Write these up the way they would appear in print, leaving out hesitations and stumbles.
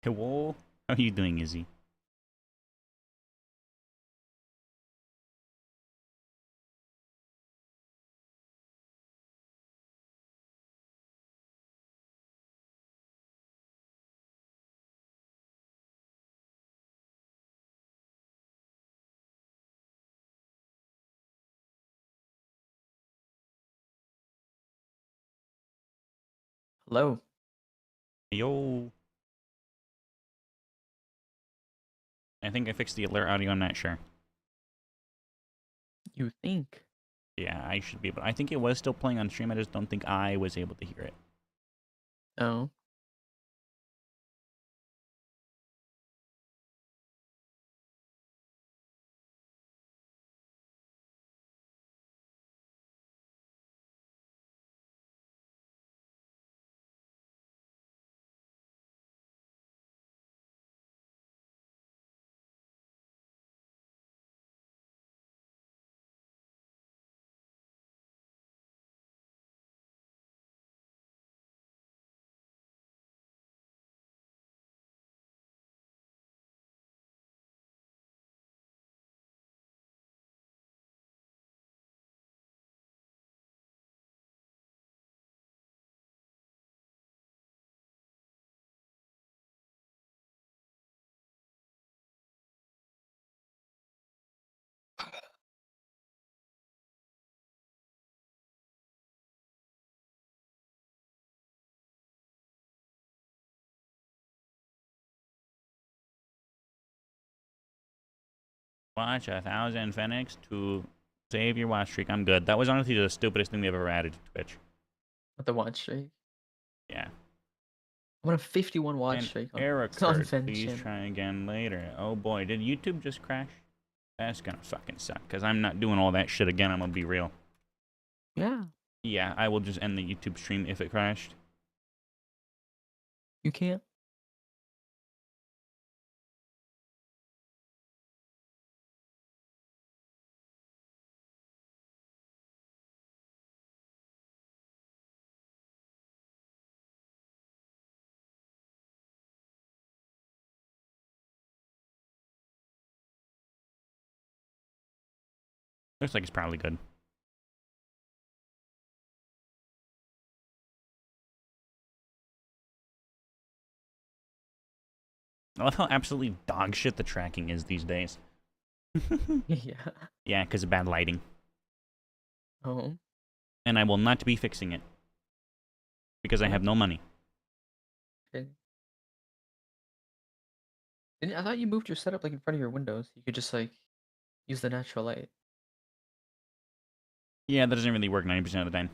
Hello? How are you doing, Izzy? Hello. Yo. I think I fixed the alert audio, I'm not sure. You think? Yeah, I should be able. I think it was still playing on stream, I just don't think I was able to hear it. Oh. Watch 1,000 Fenix to save your watch streak. I'm good. That was honestly the stupidest thing they've ever added to Twitch. With the watch streak. Yeah. I'm on a 51 watch An streak on, error on occurred. Fen Please channel. try again later. Oh boy, did YouTube just crash? That's gonna fucking suck, because I'm not doing all that shit again, I'm gonna be real. Yeah. Yeah, I will just end the YouTube stream if it crashed. You can't? Looks like it's probably good. I love how absolutely dog shit the tracking is these days. Yeah. Yeah, because of bad lighting. Oh. And I will not be fixing it. Because I have What? no money. Okay. I thought you moved your setup like in front of your windows. You could just like use the natural light. Yeah, that doesn't really work 90% of the time.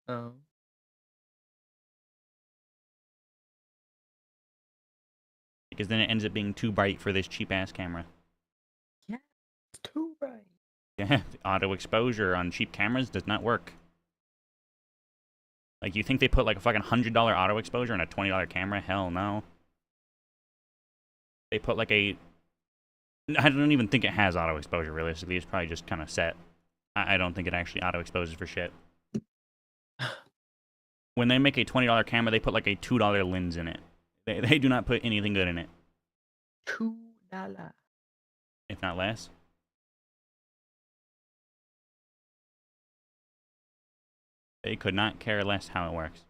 Oh. Because then it ends up being too bright for this cheap-ass camera. Yeah. It's too bright. Yeah, auto exposure on cheap cameras does not work. Like, you think they put like a fucking $100 auto exposure in a $20 camera? Hell no. They put like a... I don't even think it has auto exposure, realistically. It's probably just kind of set. I don't think it actually auto exposes for shit. When they make a $20 camera, they put like a $2 lens in it. They do not put anything good in it, $2. if not less. They could not care less how it works.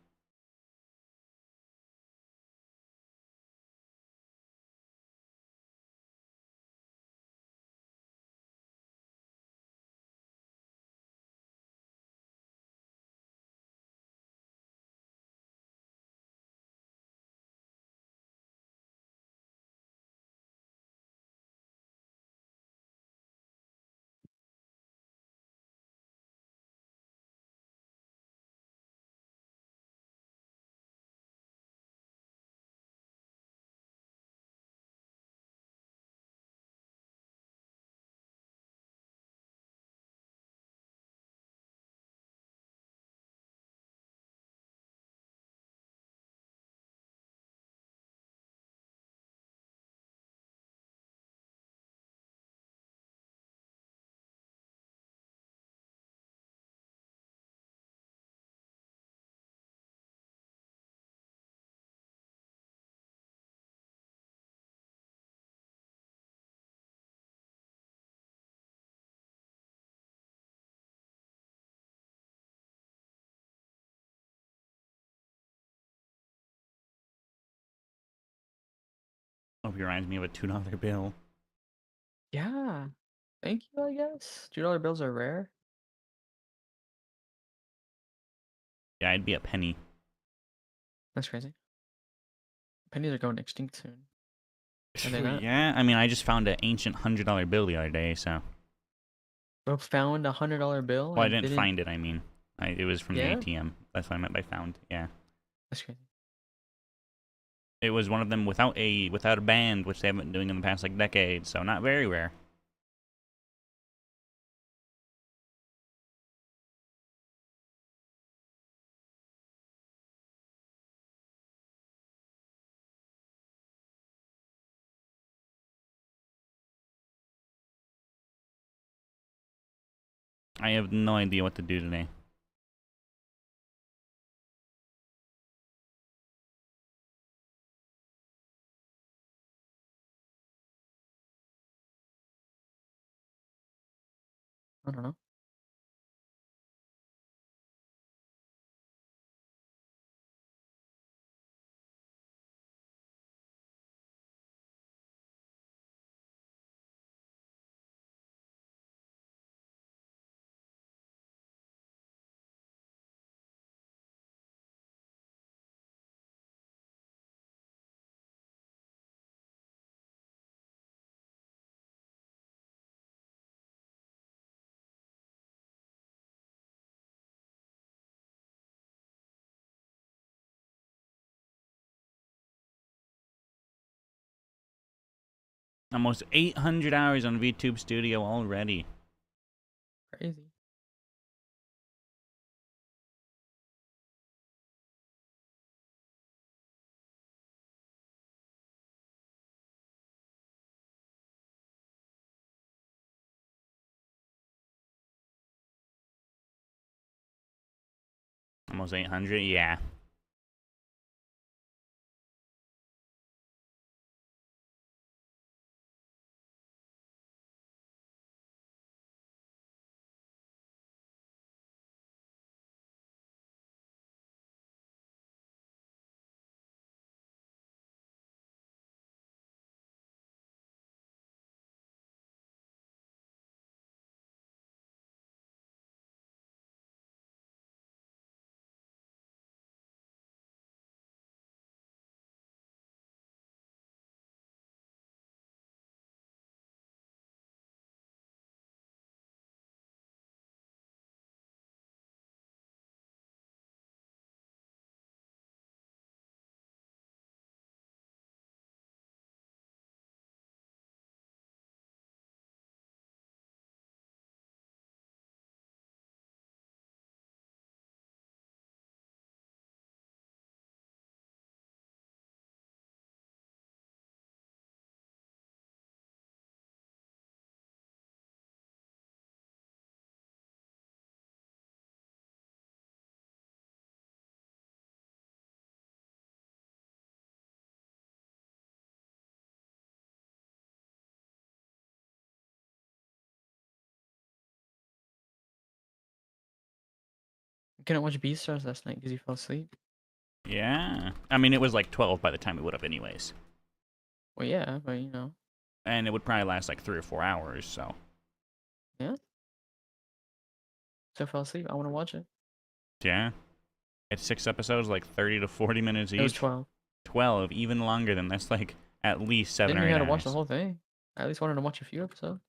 Hope he reminds me of a $2 bill. Yeah. Thank you, I guess. $2 bills are rare. Yeah, I'd be a penny. That's crazy. Pennies are going extinct soon. Are they not? Yeah, I mean, I just found an ancient $100 bill the other day, so. Bro found $100 bill Well, I and didn't didn't. find it, I mean. It was from the Yeah? ATM. That's what I meant by found, yeah. That's crazy. It was one of them without a band, which they haven't been doing in the past, like, decade, so not very rare. I have no idea what to do today. I don't know. Almost 800 hours on VTube Studio already. Crazy. Almost 800, yeah. You couldn't watch Beastars last night because you fell asleep. Yeah. I mean, it was like 12 by the time it would have anyways. Well, yeah, but you know. And it would probably last like 3 or 4 hours, so. Yeah. So I fell asleep. I want to watch it. Yeah. It's 6 episodes, like 30 to 40 minutes It was each. 12. 12, even longer than that's like at least 7 Didn't or you 8 have to watch the hours. whole thing? I at least wanted to watch a few episodes.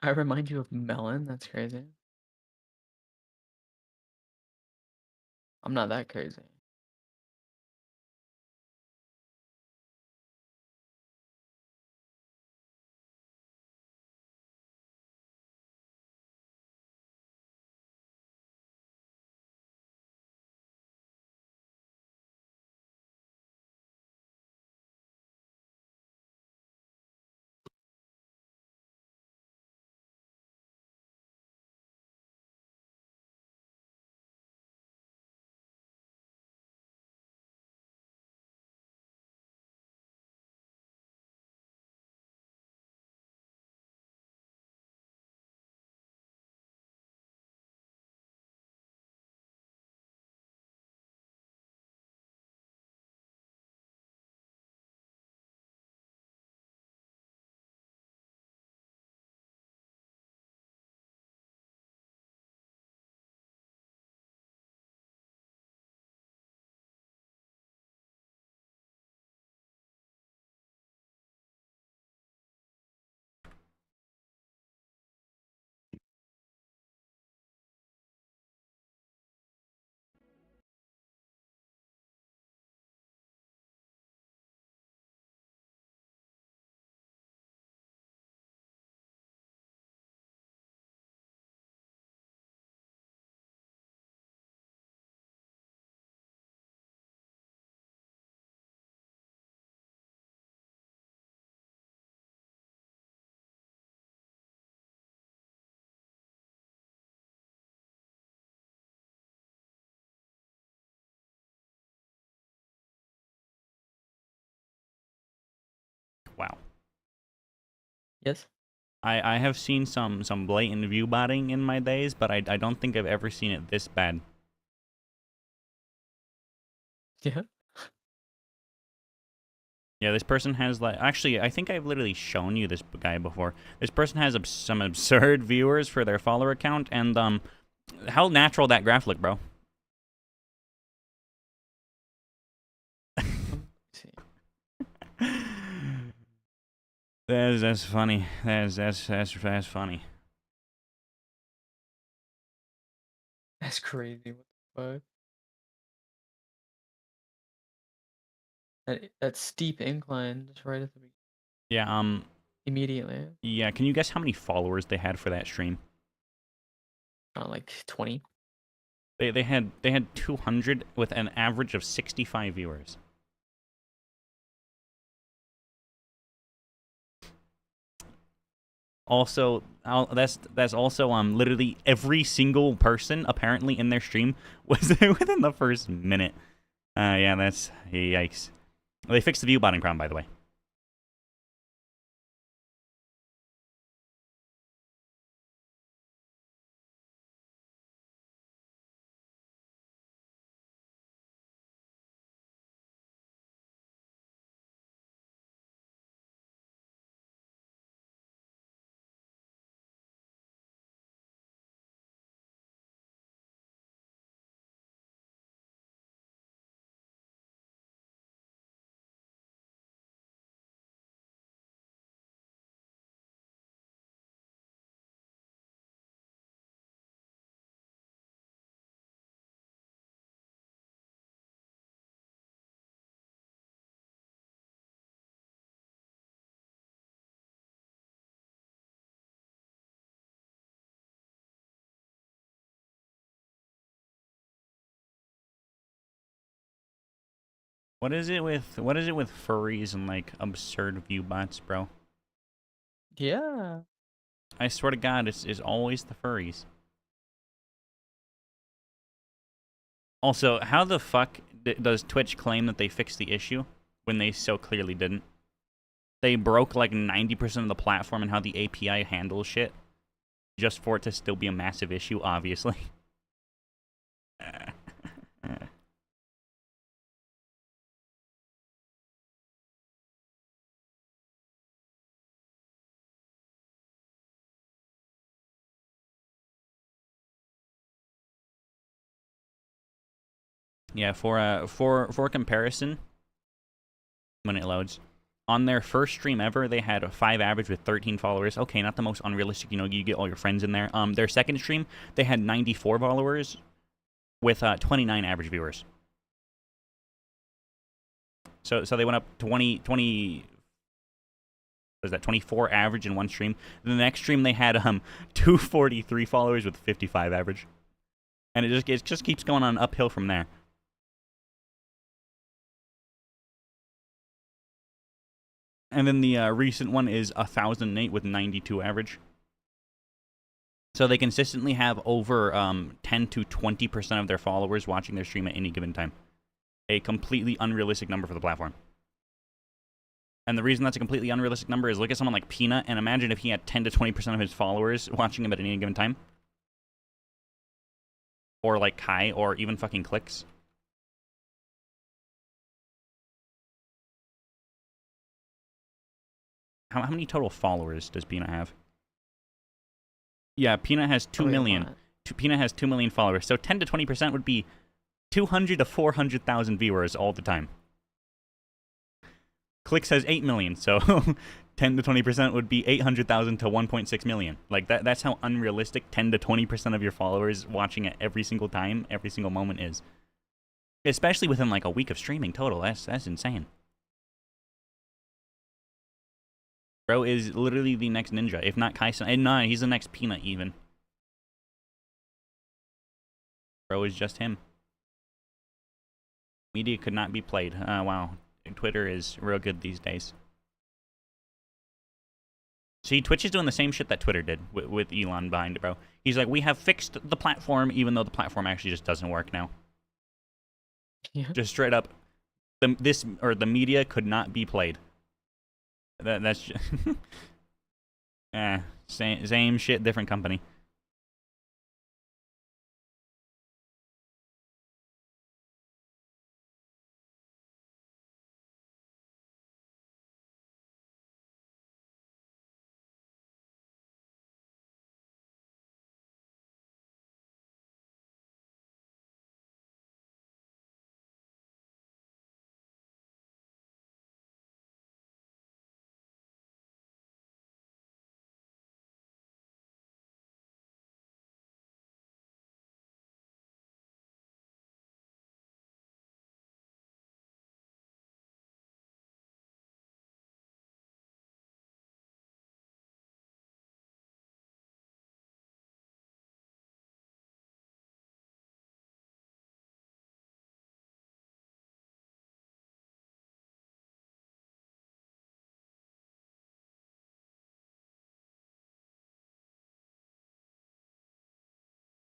I remind you of melon. That's crazy. I'm not that crazy. Wow. Yes. I have seen some blatant view botting in my days, but I don't think I've ever seen it this bad. Yeah. Yeah, this person has like actually I think I've literally shown you this guy before. This person has some absurd viewers for their follower account, and how natural that graph look, bro. See. That's funny. That's funny. That's crazy. What the fuck? That steep incline just right at the Yeah, immediately. yeah, can you guess how many followers they had for that stream? Like 20. They had 200 with an average of 65 viewers. Also, that's also literally every single person apparently in their stream was within the first minute. Yeah, that's yikes. They fixed the view botting problem, by the way. What is it with furries and like absurd view bots, bro? Yeah. I swear to God, it's always the furries. Also, how the fuck does Twitch claim that they fixed the issue when they so clearly didn't? They broke like 90% of the platform and how the API handles shit just for it to still be a massive issue, obviously. Yeah, for comparison, when it loads, On their first stream ever, they had a 5 average with 13 followers. Okay, not the most unrealistic, you know, you get all your friends in there. Their second stream, they had 94 followers with 29 average viewers. So they went up 20, was that 24 average in one stream. The next stream they had 243 followers with 55 average. And it just keeps going on uphill from there. And then the recent one is 1008 with 92 average. So they consistently have over 10 to 20% of their followers watching their stream at any given time. A completely unrealistic number for the platform. And the reason that's a completely unrealistic number is look at someone like Peanut and imagine if he had 10 to 20% of his followers watching him at any given time. Or like Kai, or even fucking Clicks. How many total followers does Peanut have? Yeah, Peanut has 2 million. Peanut has 2 million followers. So 10 to 20% would be 200 to 400,000 viewers all the time. Clicks has 8 million, so 10 to 20% would be 800,000 to 1.6 million. Like that's how unrealistic 10 to 20% of your followers watching it every single time, every single moment is. Especially within like a week of streaming total. That's insane. Bro is literally the next Ninja, if not Kaisen. And no, he's the next Peanut even. Bro is just him. Media could not be played. Wow. Twitter is real good these days. See, Twitch is doing the same shit that Twitter did with Elon behind it, bro. He's like, we have fixed the platform, even though the platform actually just doesn't work now. Yeah. Just straight up, the media could not be played. That's just same shit, different company.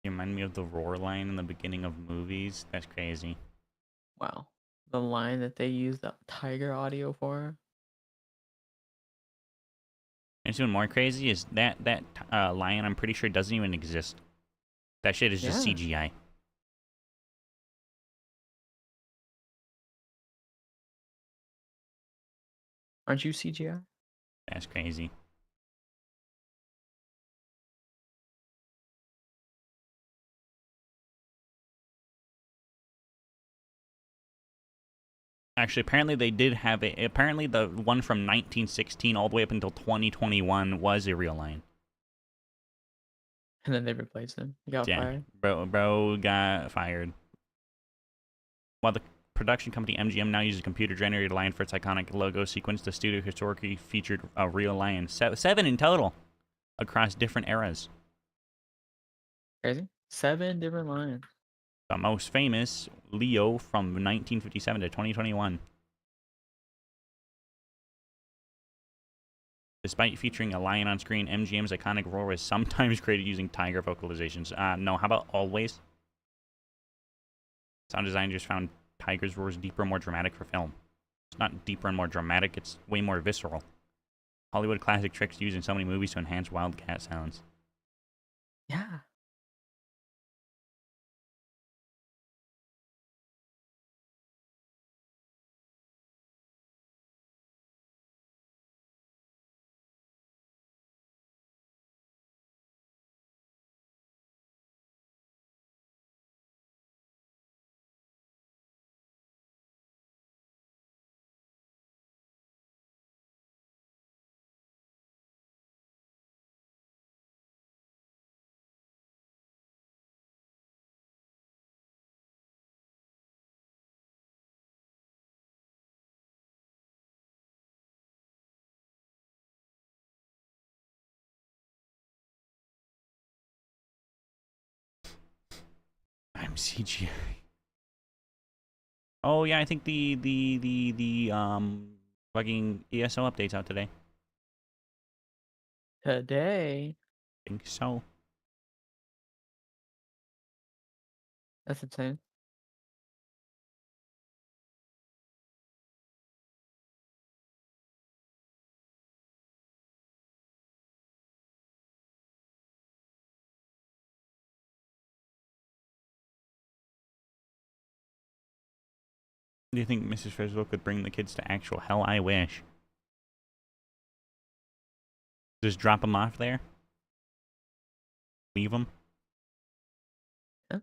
You remind me of the roar line in the beginning of movies. That's crazy. Wow. The line that they use the tiger audio for. And it's even more crazy is that lion, I'm pretty sure, doesn't even exist. That shit is just CGI. Aren't you CGI? That's crazy. Actually, apparently they did have it. Apparently the one from 1916 all the way up until 2021 was a real lion. And then they replaced him. He got fired. Bro got fired. While the production company MGM now uses a computer-generated lion for its iconic logo sequence, the studio historically featured a real lion. 7 in total across different eras. Crazy. 7 different lions. The most famous, Leo, from 1957 to 2021. Despite featuring a lion on screen, MGM's iconic roar is sometimes created using tiger vocalizations. No, how about always? Sound design just found tiger's roars deeper and more dramatic for film. It's not deeper and more dramatic, it's way more visceral. Hollywood classic tricks used in so many movies to enhance wild cat sounds. Yeah. CGI. Oh yeah, I think the fucking ESO update's out today. Today. I think so. That's insane. Do you think Mrs. Friswell could bring the kids to actual hell? I wish. Just drop them off there? Leave them? Yeah.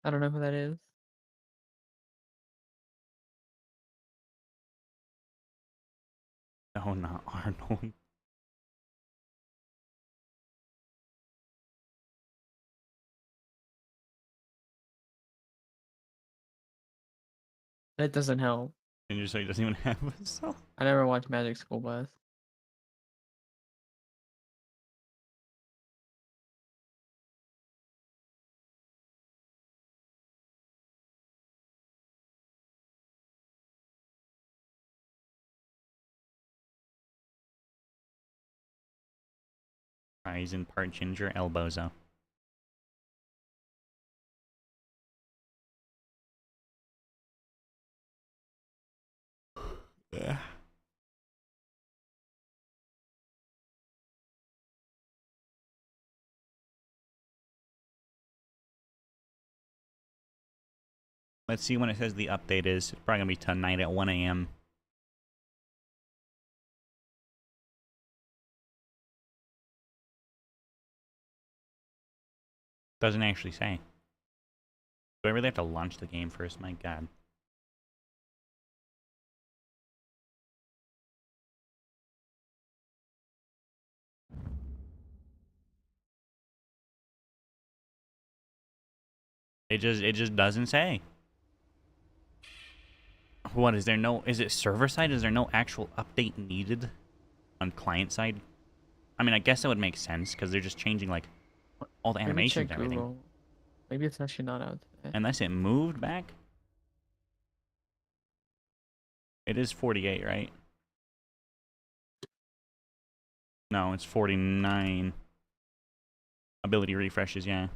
I don't know who that is. No, not Arnold. That doesn't help. And just so he doesn't even have a cell. I never watched Magic School Bus. He's in part ginger, elbozo. Yeah. Let's see when it says the update is. It's probably gonna be tonight at 1 a.m. Doesn't actually say. Do I really have to launch the game first? My god. It just doesn't say. What is there no? Is it server side? Is there no actual update needed on client side? I mean, I guess that would make sense because they're just changing like all the Maybe animations check and everything. Google. Maybe it's actually not out today. Unless it moved back. It is 48, right? No, it's 49. Ability refreshes, yeah.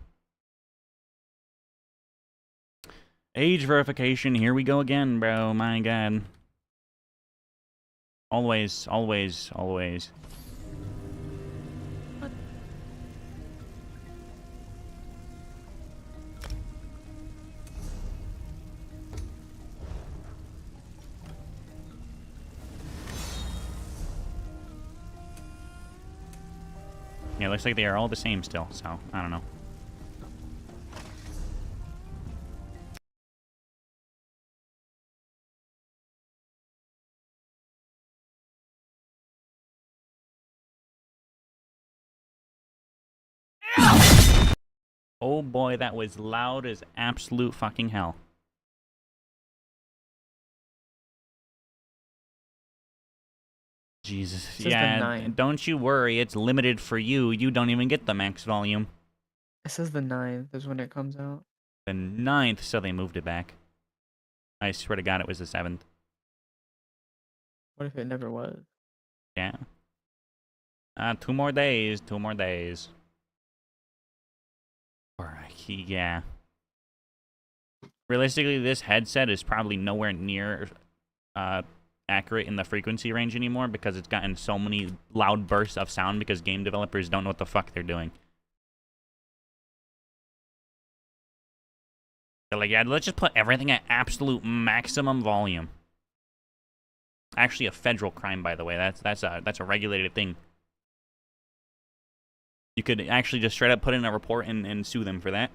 Age verification, here we go again, bro. My god. Always, always, always. What? Yeah, looks like they are all the same still, so I don't know. Oh boy, that was loud as absolute fucking hell. Jesus, It says the yeah, 9. don't you worry, it's limited for you. You don't even get the max volume. It says the 9th is when it comes out. The 9th, so they moved it back. I swear to God, it was the 7th. What if it never was? Yeah. 2 more days, 2 more days. Alright, yeah. Realistically, this headset is probably nowhere near accurate in the frequency range anymore because it's gotten so many loud bursts of sound because game developers don't know what the fuck they're doing. They're like, yeah, let's just put everything at absolute maximum volume. Actually, a federal crime, by the way. That's a regulated thing. You could actually just straight up put in a report and sue them for that.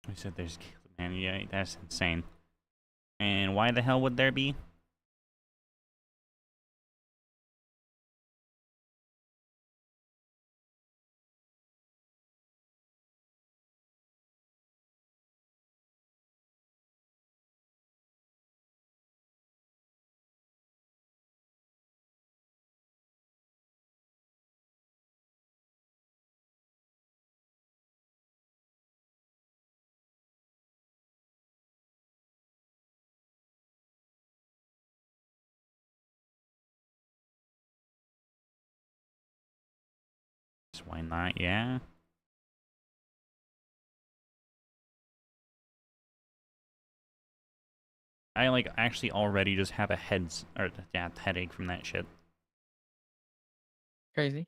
I said there's... Man, yeah, that's insane. And why the hell would there be? Why not? Yeah. I like actually already just have a headache from that shit. Crazy.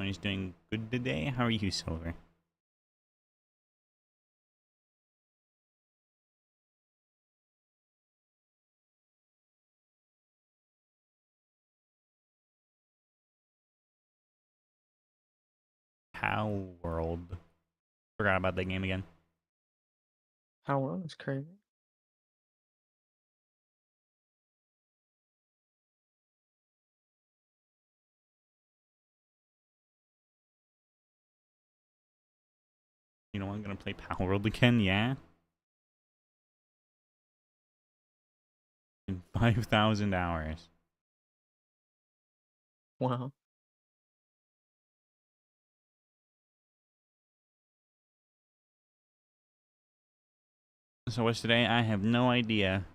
Tony's doing good today. How are you, Silver? How World. Forgot about that game again. How well is crazy. You know what? I'm gonna play Power World again, yeah? In 5,000 hours. Wow. So what's today? I have no idea.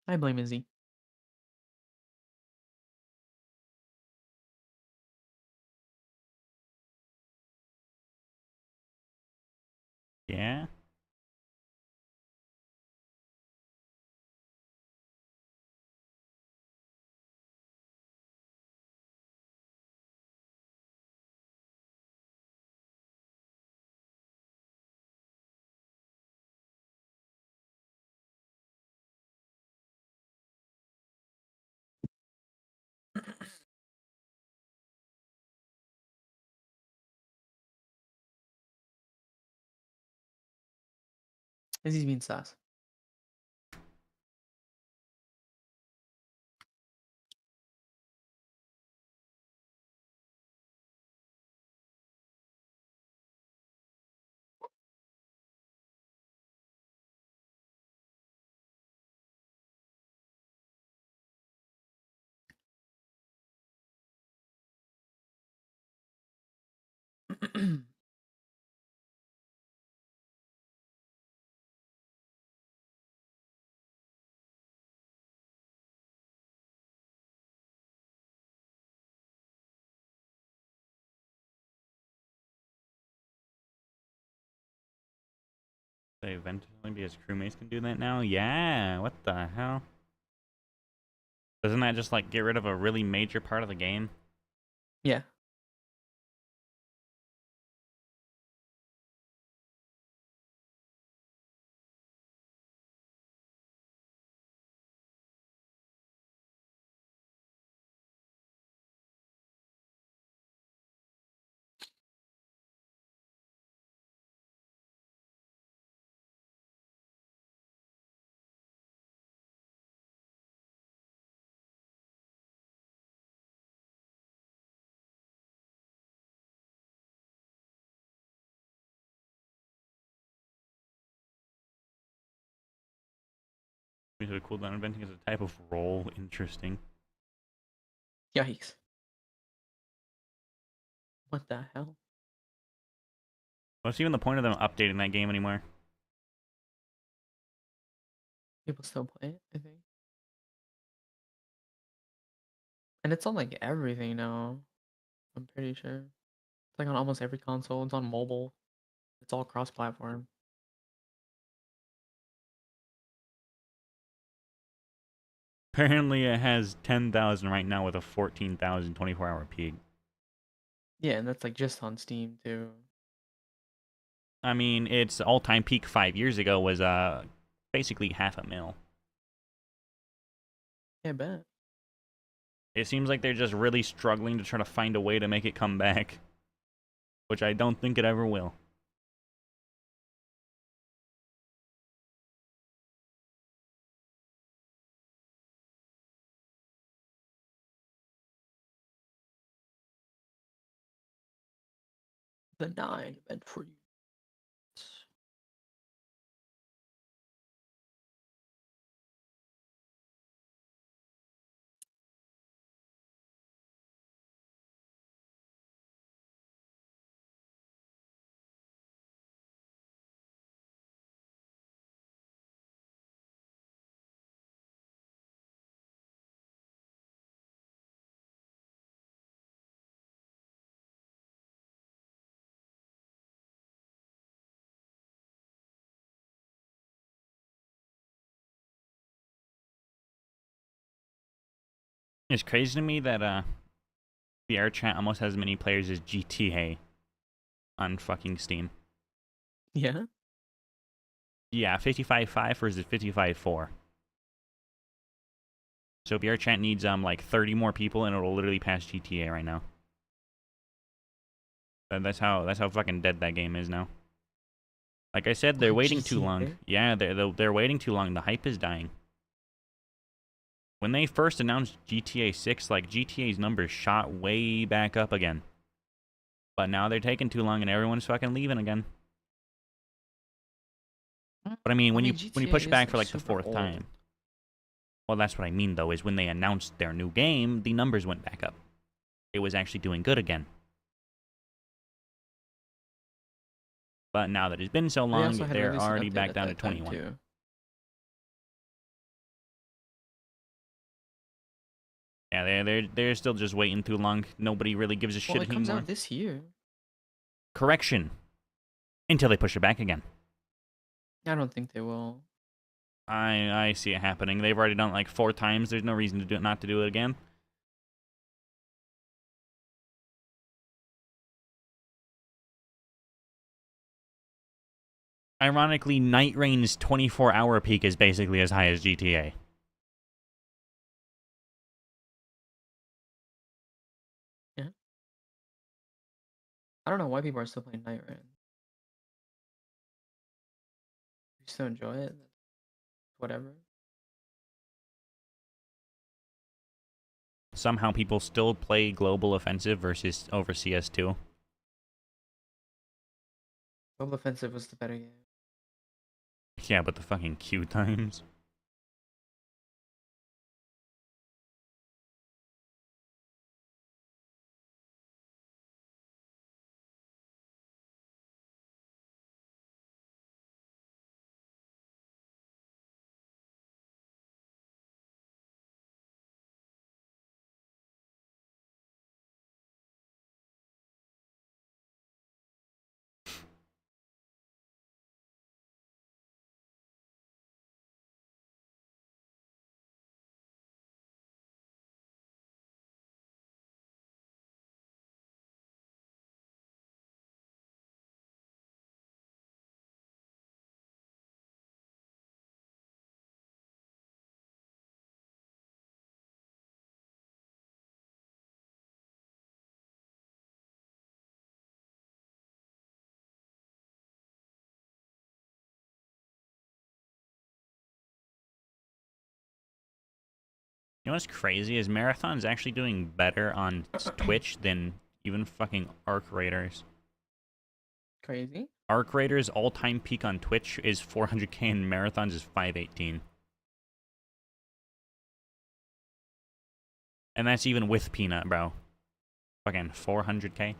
I blame Izzy. Yeah? Is he being sus? They eventually because crewmates can do that now? Yeah, what the hell? Doesn't that just like get rid of a really major part of the game? Yeah. The cooldown inventing is a type of role. Interesting. Yikes. What the hell? What's even the point of them updating that game anymore? People still play it, I think. And it's on like everything now. I'm pretty sure. It's like on almost every console. It's on mobile. It's all cross-platform. Apparently it has 10,000 right now with a 14,000 24-hour peak. Yeah, and that's like just on Steam too. I mean, its all-time peak 5 years ago was basically 500,000. Yeah, I bet. It seems like they're just really struggling to try to find a way to make it come back, which I don't think it ever will. The 9 meant for you. It's crazy to me that VR chat almost has as many players as GTA on fucking Steam. Yeah? Yeah, 55.5 versus 55.4. So VR chat needs like 30 more people and it'll literally pass GTA right now. That's how fucking dead that game is now. Like I said, they're waiting too long. Yeah, they're waiting too long. The hype is dying. When they first announced GTA 6, like GTA's numbers shot way back up again. But now they're taking too long and everyone's fucking leaving again. But I mean, when you push back for like the fourth time. Well, that's what I mean though, is when they announced their new game, the numbers went back up. It was actually doing good again. But now that it's been so long, they're already back down to 21. Yeah, they're still just waiting too long. Nobody really gives a shit anymore. It comes out this year. Correction. Until they push it back again. I don't think they will. I see it happening. They've already done it like 4 times. There's no reason to do it, not to do it again. Ironically, Night Rain's 24-hour peak is basically as high as GTA. I don't know why people are still playing Night Rain. You still enjoy it? Whatever. Somehow people still play Global Offensive versus over CS2. Global Offensive was the better game. Yeah, but the fucking queue times. You know what's crazy is Marathon's actually doing better on Twitch than even fucking Arc Raiders. Crazy. Arc Raiders' all-time peak on Twitch is 400k and Marathon's is 518. And that's even with Peanut, bro. Fucking 400k.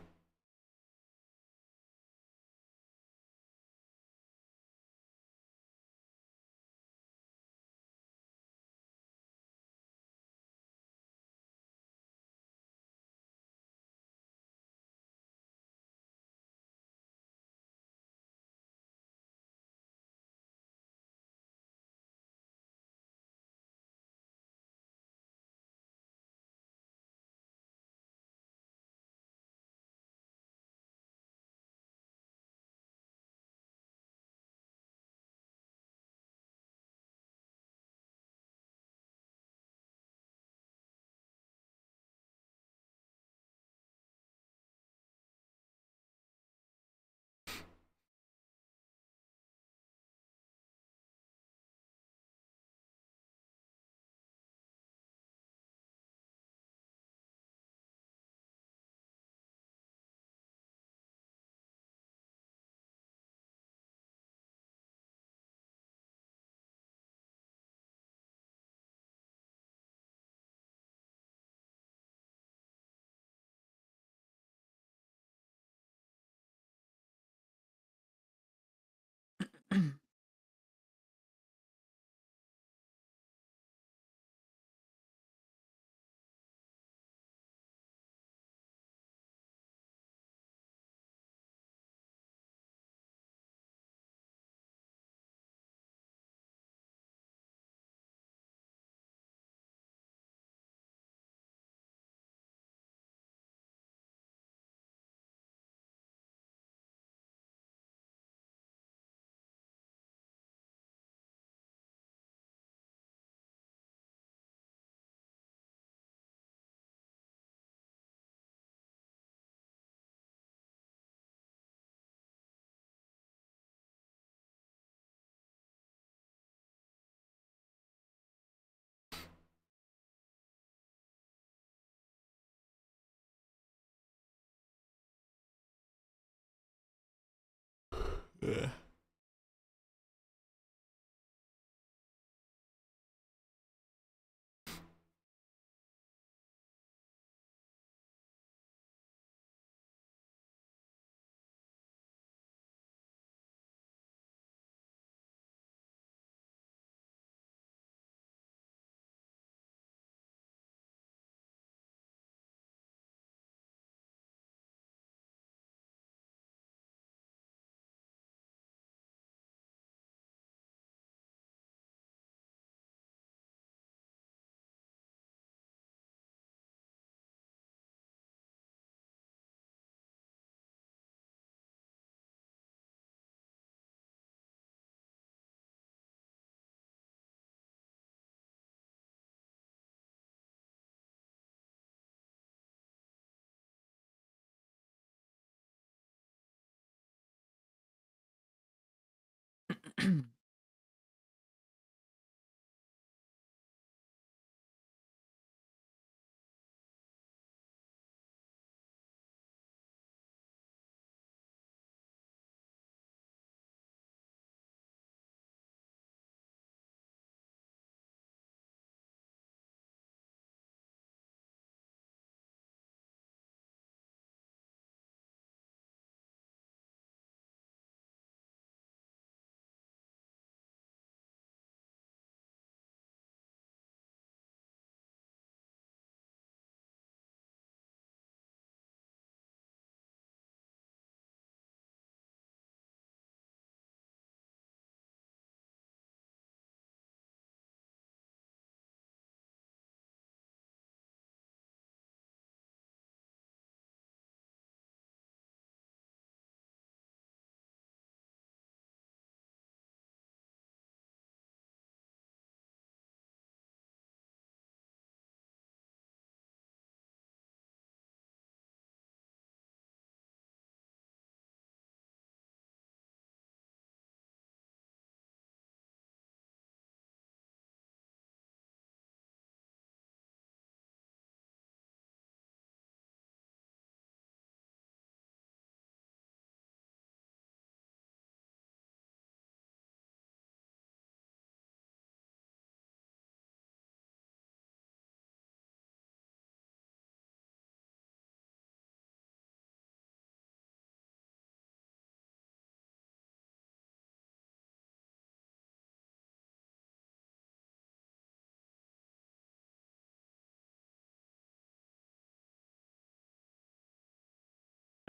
Yeah.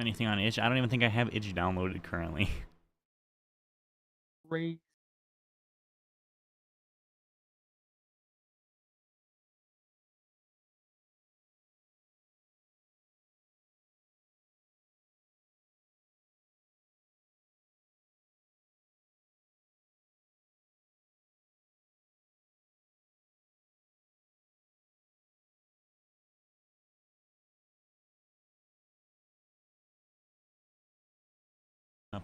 Anything on itch? I don't even think I have itch downloaded currently. Great.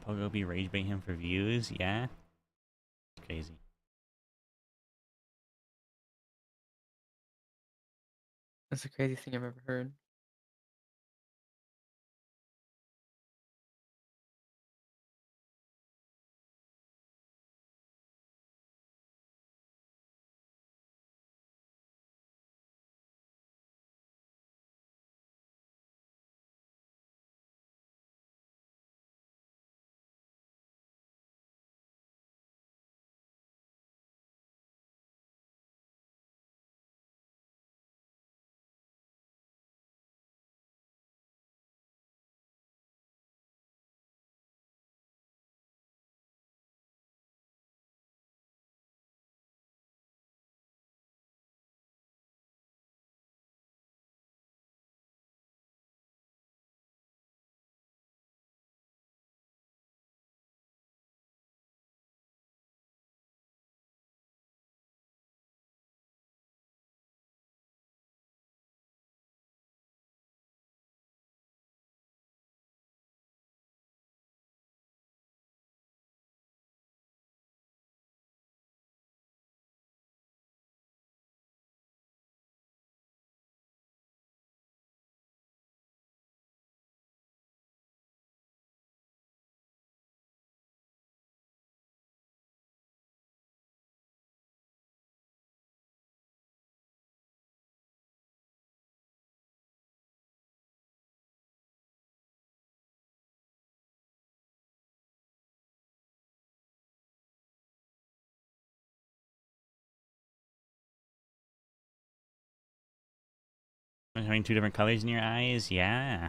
Pogo be rage bait him for views? Yeah. It's crazy. That's the craziest thing I've ever heard. Having two different colors in your eyes? Yeah.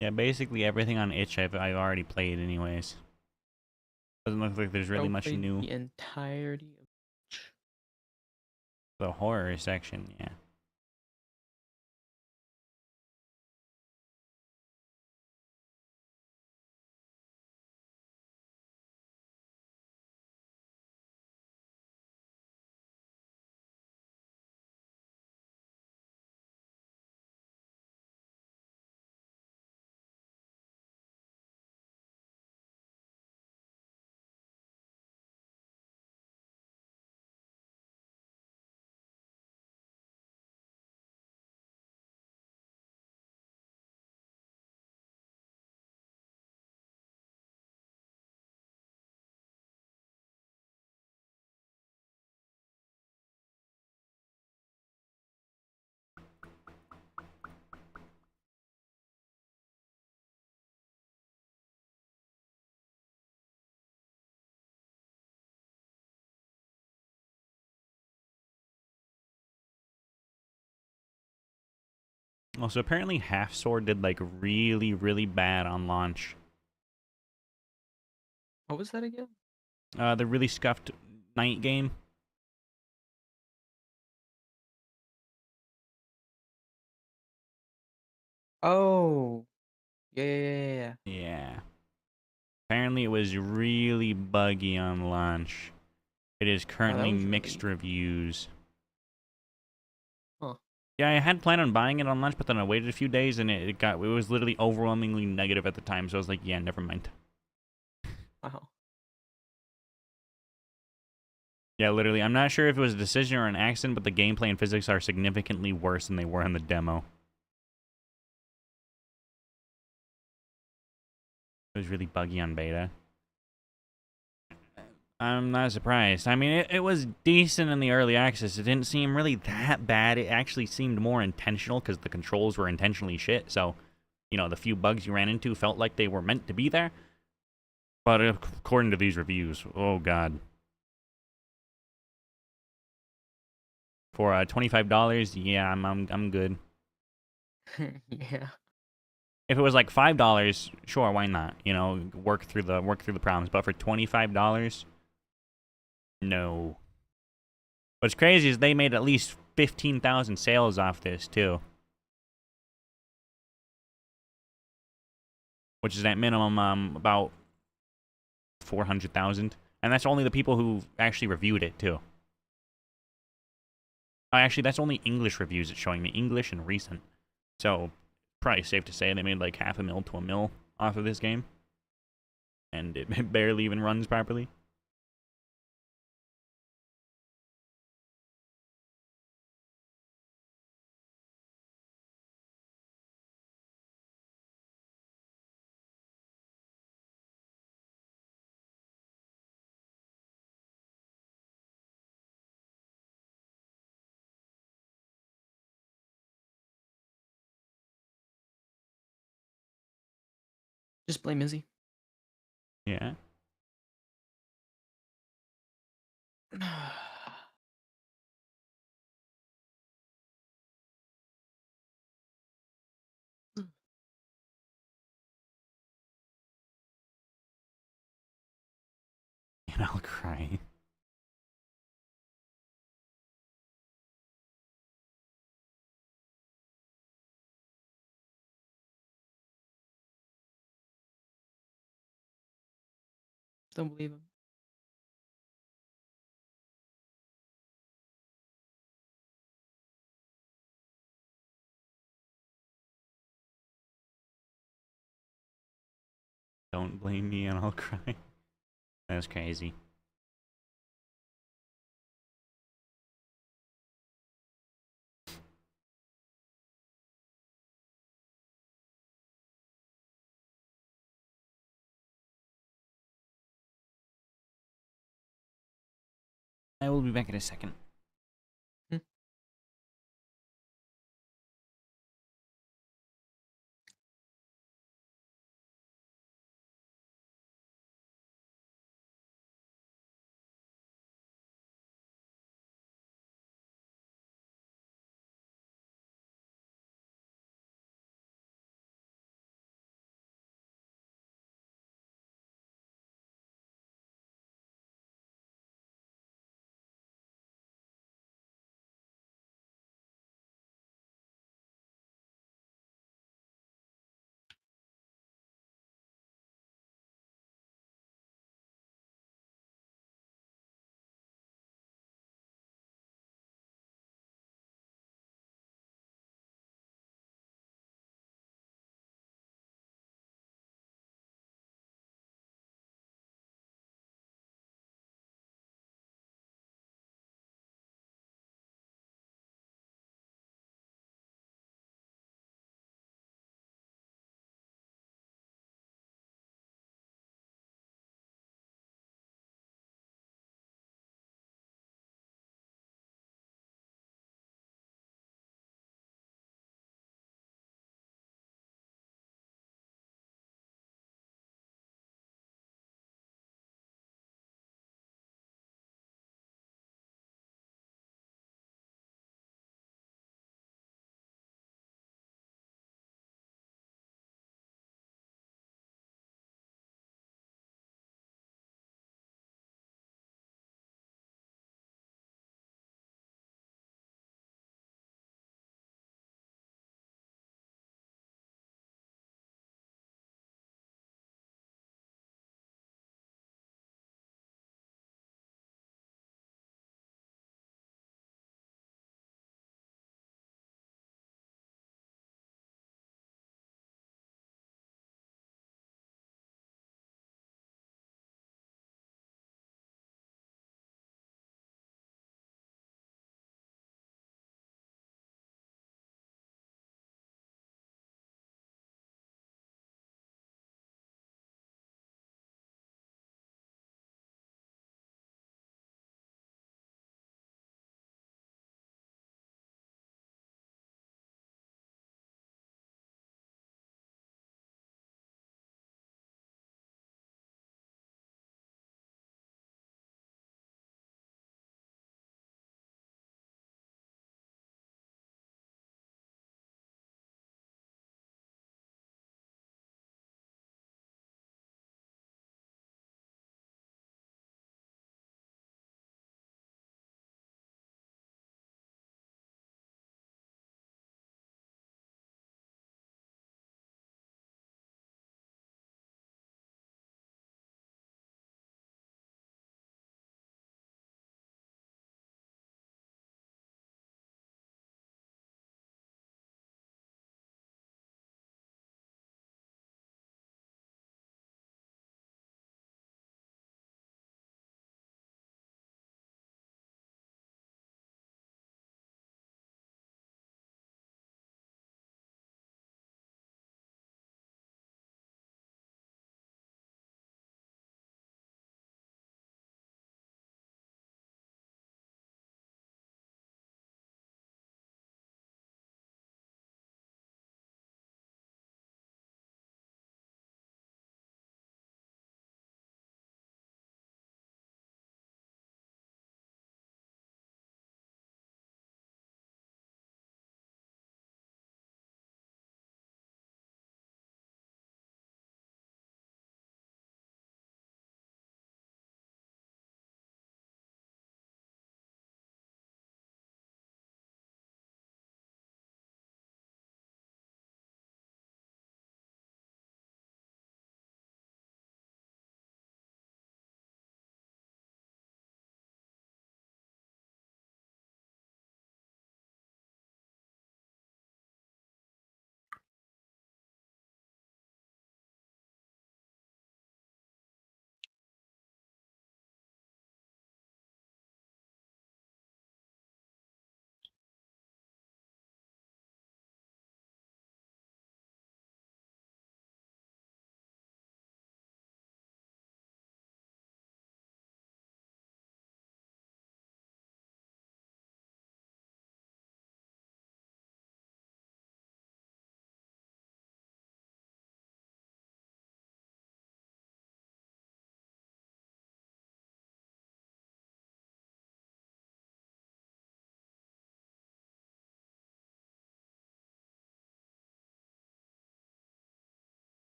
Yeah, basically everything on itch I've already played anyways. Doesn't look like there's really Bro much played new. the entirety of The horror section, yeah. Also, apparently Half Sword did like really, really bad on launch. what was that again? The really scuffed night game. Oh, yeah, yeah, yeah, yeah. Yeah. Apparently it was really buggy on launch. It is Oh, that currently was mixed really, reviews. huh? Yeah, I had planned on buying it on launch, but then I waited a few days and it was literally overwhelmingly negative at the time, so I was like, yeah, never mind. Wow. Yeah, literally. I'm not sure if it was a decision or an accident, but the gameplay and physics are significantly worse than they were in the demo. It was really buggy on beta. I'm not surprised. I mean, it was decent in the early access. It didn't seem really that bad. It actually seemed more intentional because the controls were intentionally shit. So, you know, the few bugs you ran into felt like they were meant to be there. But according to these reviews, oh god. For $25, yeah, I'm good. Yeah. If it was like $5, sure, why not? You know, work through the problems. But for $25, no. What's crazy is they made at least 15,000 sales off this too, which is at minimum about 400,000, and that's only the people who actually reviewed it too. Actually, that's only English reviews it's showing me, English and recent. So, probably safe to say they made like half a mil to a mil off of this game, and it barely even runs properly. Just blame Izzy. Yeah. And I'll cry. Don't believe him. Don't blame me and I'll cry. That's crazy. I will be back in a second.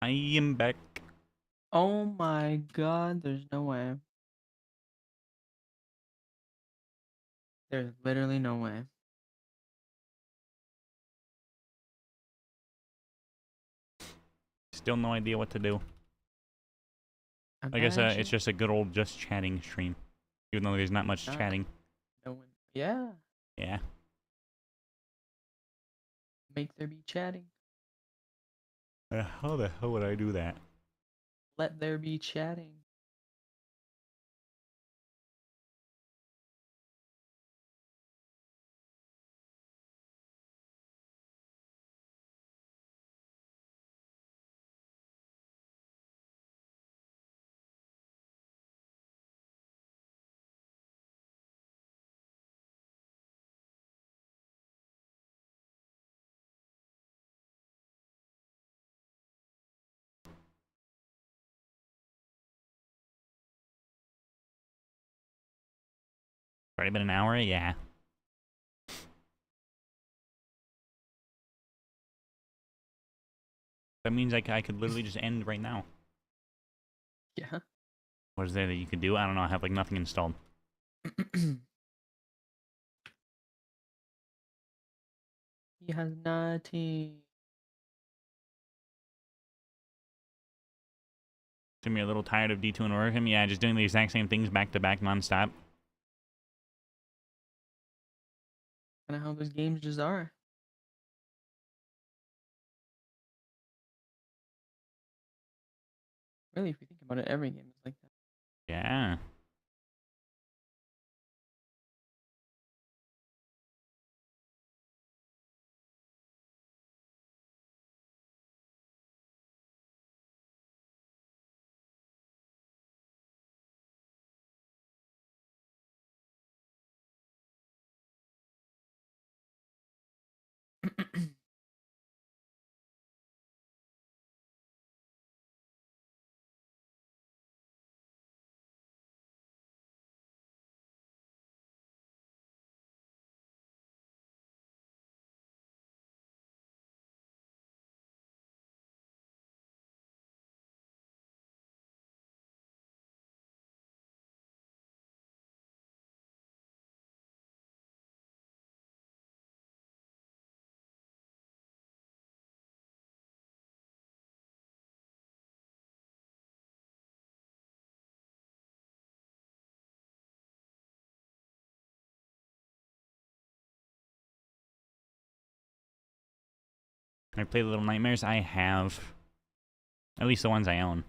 I am back. Oh my god, there's no way. There's literally no way. Still no idea what to do. I guess it's Imagine just a good old just chatting stream. Even though there's not much not chatting. knowing. Yeah, Yeah. make there be chatting. How the hell would I do that? Let there be chatting. Already been an hour? Yeah. That means I could literally just end right now. Yeah. What is there that you could do? I don't know. I have like nothing installed. He has nothing. Jimmy, you're a little tired of D2 and Oricum? Yeah, just doing the exact same things back to back nonstop. Kind of how those games just are. Really, if you think about it, every game is like that. Yeah. I play Little Nightmares? I have. At least the ones I own.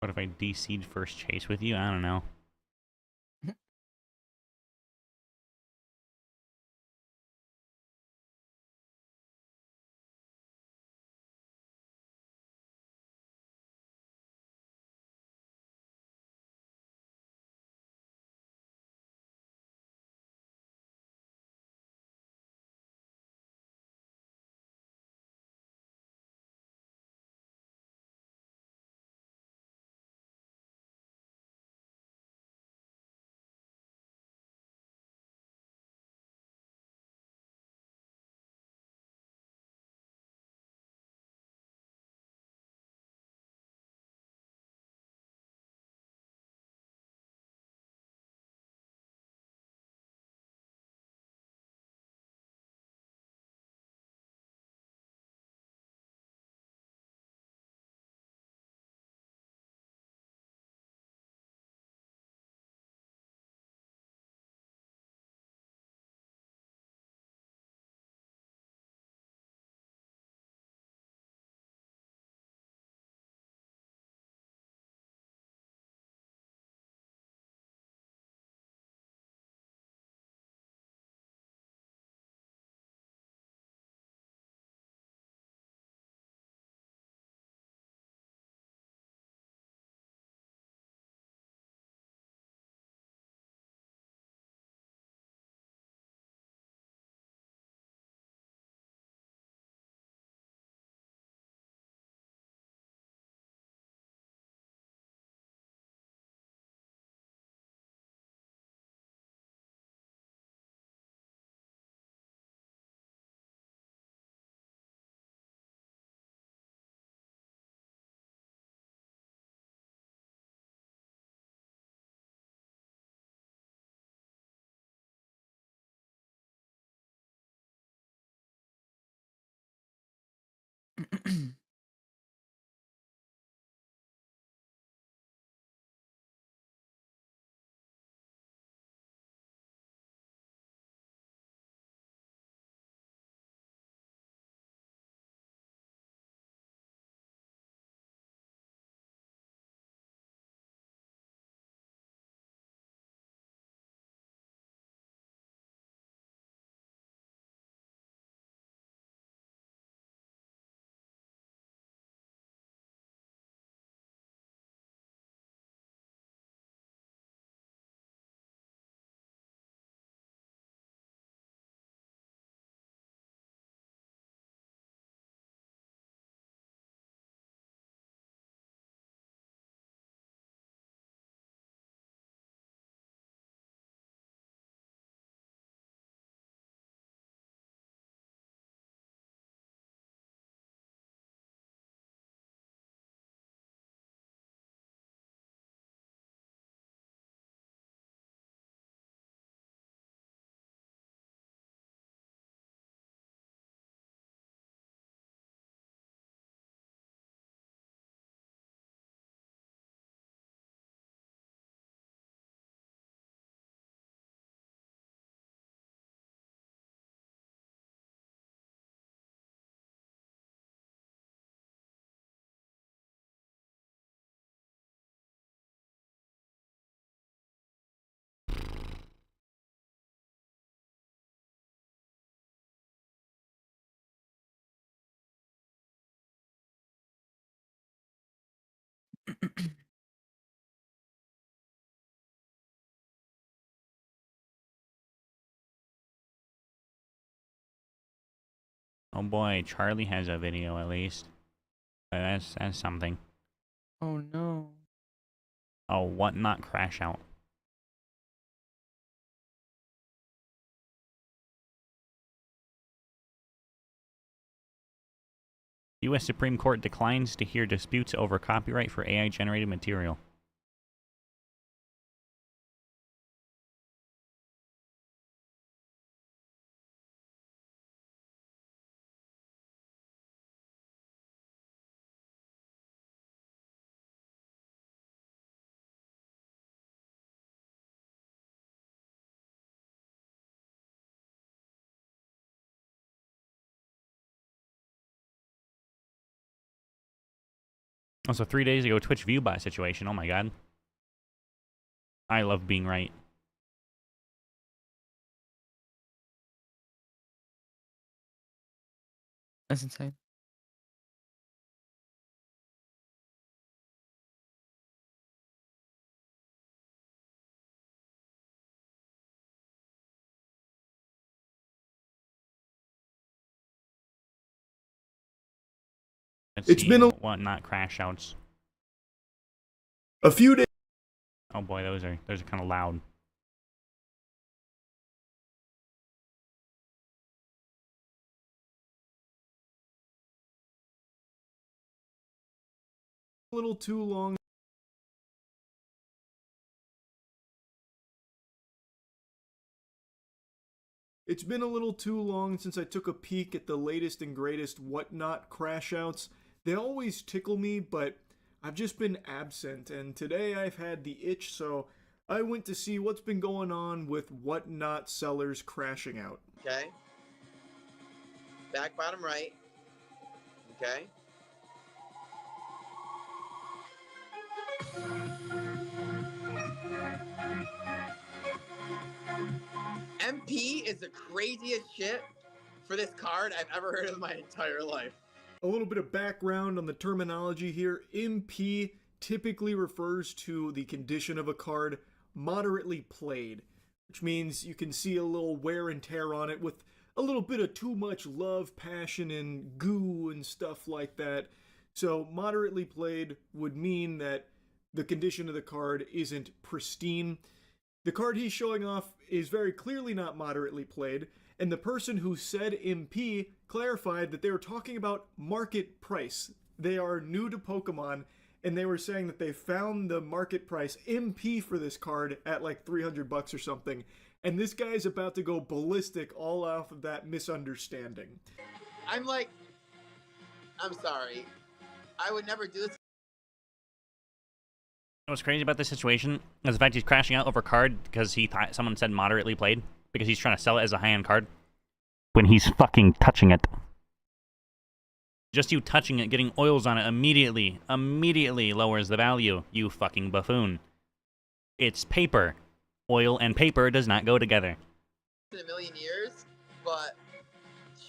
What if I DC'd first chase with you? I don't know. Oh boy, Charlie has a video at least. That's something. Oh no. Oh, what not crash out? U.S. Supreme Court declines to hear disputes over copyright for AI-generated material. Also, 3 days ago, Twitch ViewBot situation. Oh my god. I love being right. That's insane. Let's see what not crash outs. A few days. Oh boy, those are kind of loud. A little too long. It's been a little too long since I took a peek at the latest and greatest whatnot crash outs. They always tickle me, but I've just been absent, and today I've had the itch, so I went to see what's been going on with whatnot sellers crashing out. Okay. Back bottom right. Okay. MP is the craziest shit for this card I've ever heard of in my entire life. A little bit of background on the terminology here. MP typically refers to the condition of a card moderately played, which means you can see a little wear and tear on it with a little bit of too much love, passion, and goo and stuff like that. So moderately played would mean that the condition of the card isn't pristine. The card he's showing off is very clearly not moderately played, and the person who said MP clarified that they were talking about market price. They are new to Pokemon, and they were saying that they found the market price MP for this card at like 300 bucks or something, and this guy's about to go ballistic all off of that misunderstanding. I'm like, I'm sorry. I would never do this. What's crazy about this situation is the fact he's crashing out over card because he thought someone said moderately played because he's trying to sell it as a high-end card when he's fucking touching it. Just you touching it, getting oils on it immediately lowers the value, you fucking buffoon. It's paper. Oil and paper does not go together. In a million years, but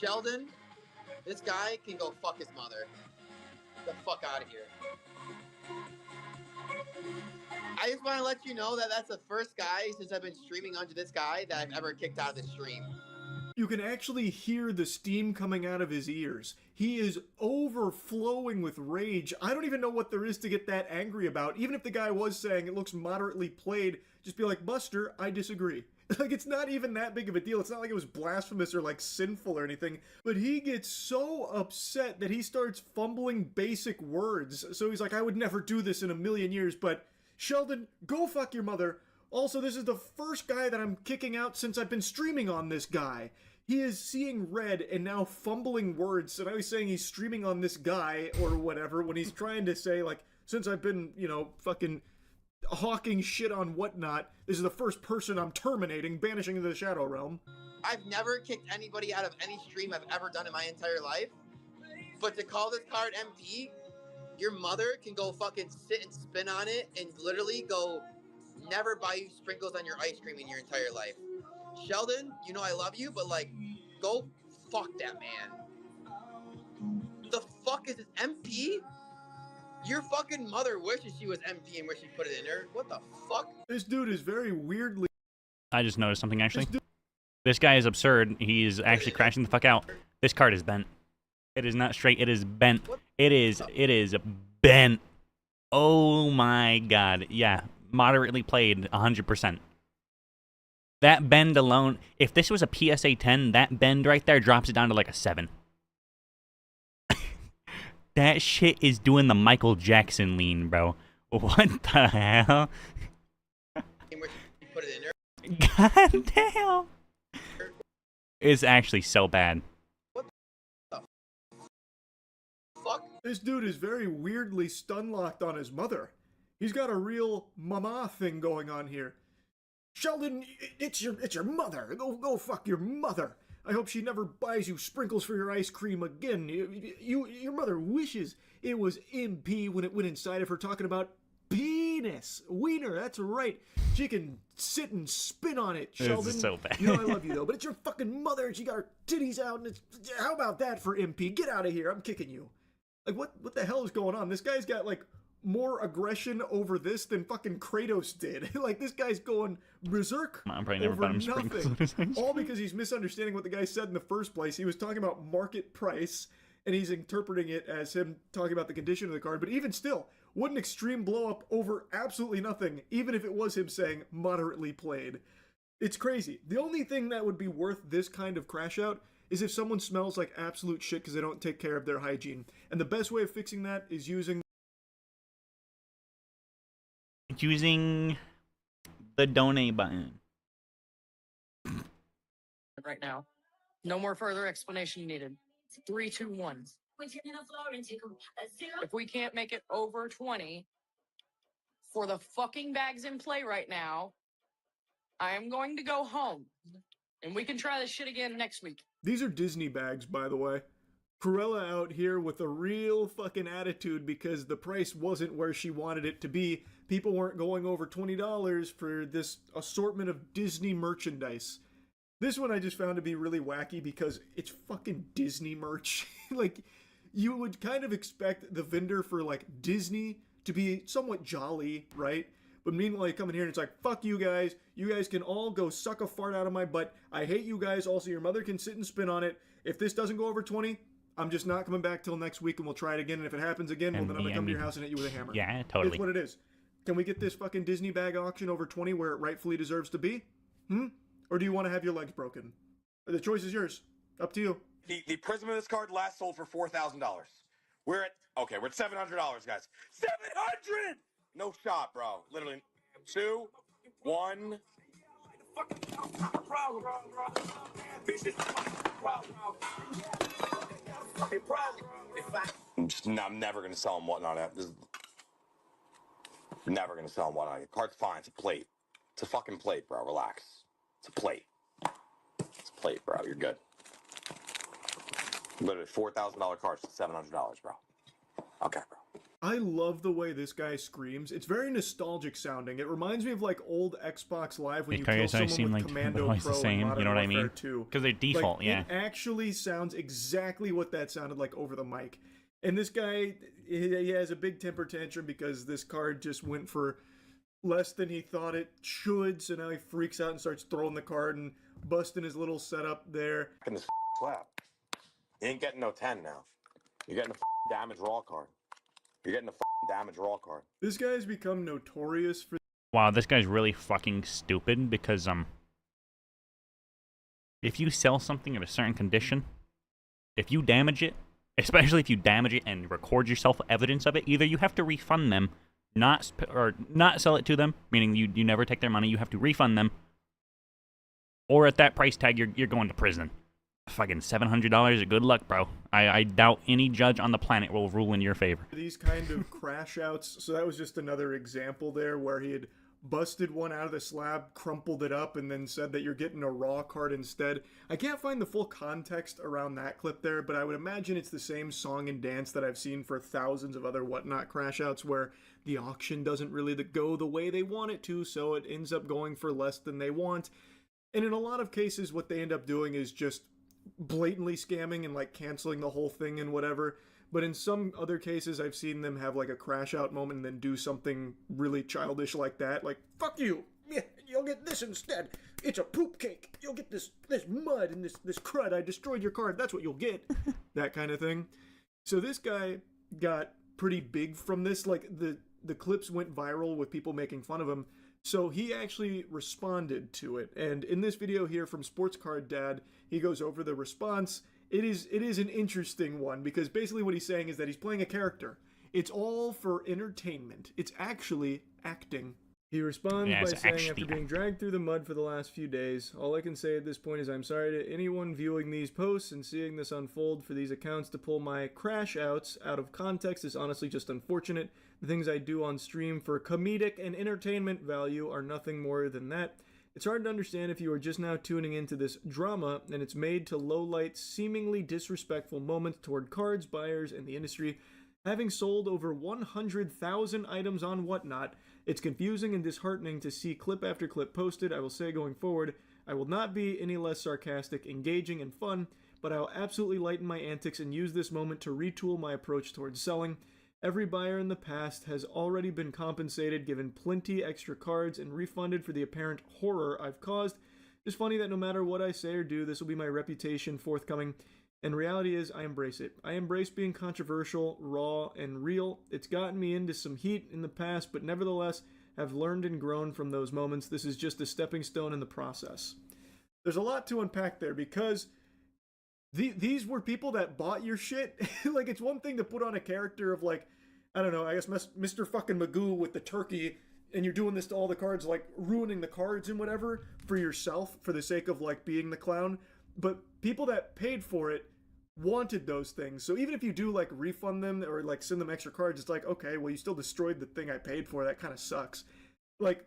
Sheldon, this guy can go fuck his mother. Get the fuck out of here. I just want to let you know that that's the first guy since I've been streaming under this guy that I've ever kicked out of the stream. You can actually hear the steam coming out of his ears. He is overflowing with rage. I don't even know what there is to get that angry about. Even if the guy was saying it looks moderately played, just be like, Buster, I disagree. Like, it's not even that big of a deal. It's not like it was blasphemous or, like, sinful or anything. But he gets so upset that he starts fumbling basic words. So he's like, I would never do this in a million years, but Sheldon, go fuck your mother. Also, this is the first guy that I'm kicking out since I've been streaming on this guy. He is seeing red and now fumbling words, and I was saying he's streaming on this guy or whatever when he's trying to say, like, since I've been, you know, fucking hawking shit on whatnot, this is the first person I'm terminating, banishing into the Shadow Realm. I've never kicked anybody out of any stream I've ever done in my entire life. But to call this card MP, your mother can go fucking sit and spin on it and literally go never buy you sprinkles on your ice cream in your entire life. Sheldon, you know I love you, but like, go fuck that man. The fuck is this MP? Your fucking mother wishes she was MP and where she put it in her. What the fuck? This dude is very weirdly... I just noticed something, actually. This guy is absurd. He's actually crashing the fuck out. This card is bent. It is not straight. It is bent. It is bent. Oh my god. Yeah. Moderately played 100%. That bend alone, if this was a PSA 10, that bend right there drops it down to like a 7. That shit is doing the Michael Jackson lean, bro. What the hell? Put it in there. God damn. It's actually so bad. What the fuck? This dude is very weirdly stun-locked on his mother. He's got a real mama thing going on here. Sheldon, it's your mother. Go fuck your mother. I hope she never buys you sprinkles for your ice cream again. Your mother wishes it was MP when it went inside of her, talking about penis. Wiener, that's right. She can sit and spin on it, Sheldon. This is so bad. You know I love you, though, but it's your fucking mother, and she got her titties out, and how about that for MP? Get out of here. I'm kicking you. Like, what the hell is going on? This guy's got, like, more aggression over this than fucking Kratos did. Like, this guy's going berserk I'm probably never over bought him sprinkles on his ice nothing. All cream. because he's misunderstanding what the guy said in the first place. He was talking about market price, and he's interpreting it as him talking about the condition of the card. But even still, what an extreme blow up over absolutely nothing, even if it was him saying moderately played. It's crazy. The only thing that would be worth this kind of crash out is if someone smells like absolute shit because they don't take care of their hygiene. And the best way of fixing that is using the donate button. Right now. No more further explanation needed. 3, 2, 1. If we can't make it over 20 for the fucking bags in play right now, I am going to go home. And we can try this shit again next week. These are Disney bags, by the way. Cruella out here with a real fucking attitude because the price wasn't where she wanted it to be. People weren't going over $20 for this assortment of Disney merchandise. This one I just found to be really wacky because it's fucking Disney merch. Like, you would kind of expect the vendor for, like, Disney to be somewhat jolly, right? But meanwhile, you come in here and it's like, fuck you guys. You guys can all go suck a fart out of my butt. I hate you guys. Also, your mother can sit and spin on it. If this doesn't go over 20, I'm just not coming back till next week and we'll try it again. And if it happens again, well, then I'm going to come to your house and hit you with a hammer. Yeah, totally. It's what it is. Can we get this fucking Disney bag auction over 20 where it rightfully deserves to be? Or do you want to have your legs broken? The choice is yours. Up to you. The prism of this card last sold for $4,000. We're at $700, guys. 700! No shot, bro. Literally. 2, 1. Problem. I'm never gonna sell him whatnot. Never gonna sell him whatnot. Card's fine. It's a plate. It's a fucking plate, bro. Relax. It's a plate. It's a plate, bro. You're good. Literally $4,000 cards, $700, bro. Okay, bro. I love the way this guy screams. It's very nostalgic sounding. It reminds me of like old Xbox Live when you kill someone with Commando always Pro the same, in Modern you know what I Warfare mean? 2. Because they're default, like, yeah. It actually sounds exactly what that sounded like over the mic. And this guy, he has a big temper tantrum because this card just went for less than he thought it should. So now he freaks out and starts throwing the card and busting his little setup there. In this slap. You ain't getting no 10 now. You're getting a damage raw card. You're getting a damage raw card. This guy's become notorious for... Wow, this guy's really fucking stupid because, if you sell something in a certain condition, if you damage it, especially if you damage it and record yourself evidence of it, either you have to refund them, not sell it to them, meaning you never take their money, you have to refund them, or at that price tag, you're going to prison. Fucking $700, good luck, bro. I doubt any judge on the planet will rule in your favor. These kind of crash outs. So that was just another example there where he had busted one out of the slab, crumpled it up, and then said that you're getting a raw card instead. I can't find the full context around that clip there, but I would imagine it's the same song and dance that I've seen for thousands of other whatnot crash outs where the auction doesn't really go the way they want it to, so it ends up going for less than they want. And in a lot of cases, what they end up doing is just blatantly scamming and like canceling the whole thing and whatever. But in some other cases, I've seen them have like a crash out moment and then do something really childish like that. Like, fuck you. Yeah, you'll get this instead. It's a poop cake. You'll get this mud and this crud. I destroyed your card. That's what you'll get. That kind of thing. So this guy got pretty big from this. Like the clips went viral with people making fun of him. So he actually responded to it. And in this video here from Sports Card Dad, he goes over the response. It is an interesting one because basically what he's saying is that he's playing a character. It's all for entertainment. It's actually acting. He responds by saying, after being dragged through the mud for the last few days, all I can say at this point is I'm sorry to anyone viewing these posts and seeing this unfold. For these accounts to pull my crash outs out of context is honestly just unfortunate. The things I do on stream for comedic and entertainment value are nothing more than that. It's hard to understand if you are just now tuning into this drama and it's made to lowlight seemingly disrespectful moments toward cards, buyers, and the industry. Having sold over 100,000 items on Whatnot, it's confusing and disheartening to see clip after clip posted. I will say going forward, I will not be any less sarcastic, engaging, and fun, but I will absolutely lighten my antics and use this moment to retool my approach towards selling. Every buyer in the past has already been compensated, given plenty extra cards, and refunded for the apparent horror I've caused. It's funny that no matter what I say or do, this will be my reputation forthcoming. And reality is, I embrace it. I embrace being controversial, raw, and real. It's gotten me into some heat in the past, but nevertheless, have learned and grown from those moments. This is just a stepping stone in the process. There's a lot to unpack there because these were people that bought your shit. Like, it's one thing to put on a character of, like, I don't know, I guess Mr. fucking Magoo with the turkey, and you're doing this to all the cards, like, ruining the cards and whatever for yourself for the sake of, like, being the clown. But people that paid for it wanted those things. So even if you do, like, refund them or, like, send them extra cards, it's like, okay, well, you still destroyed the thing I paid for. That kind of sucks. Like,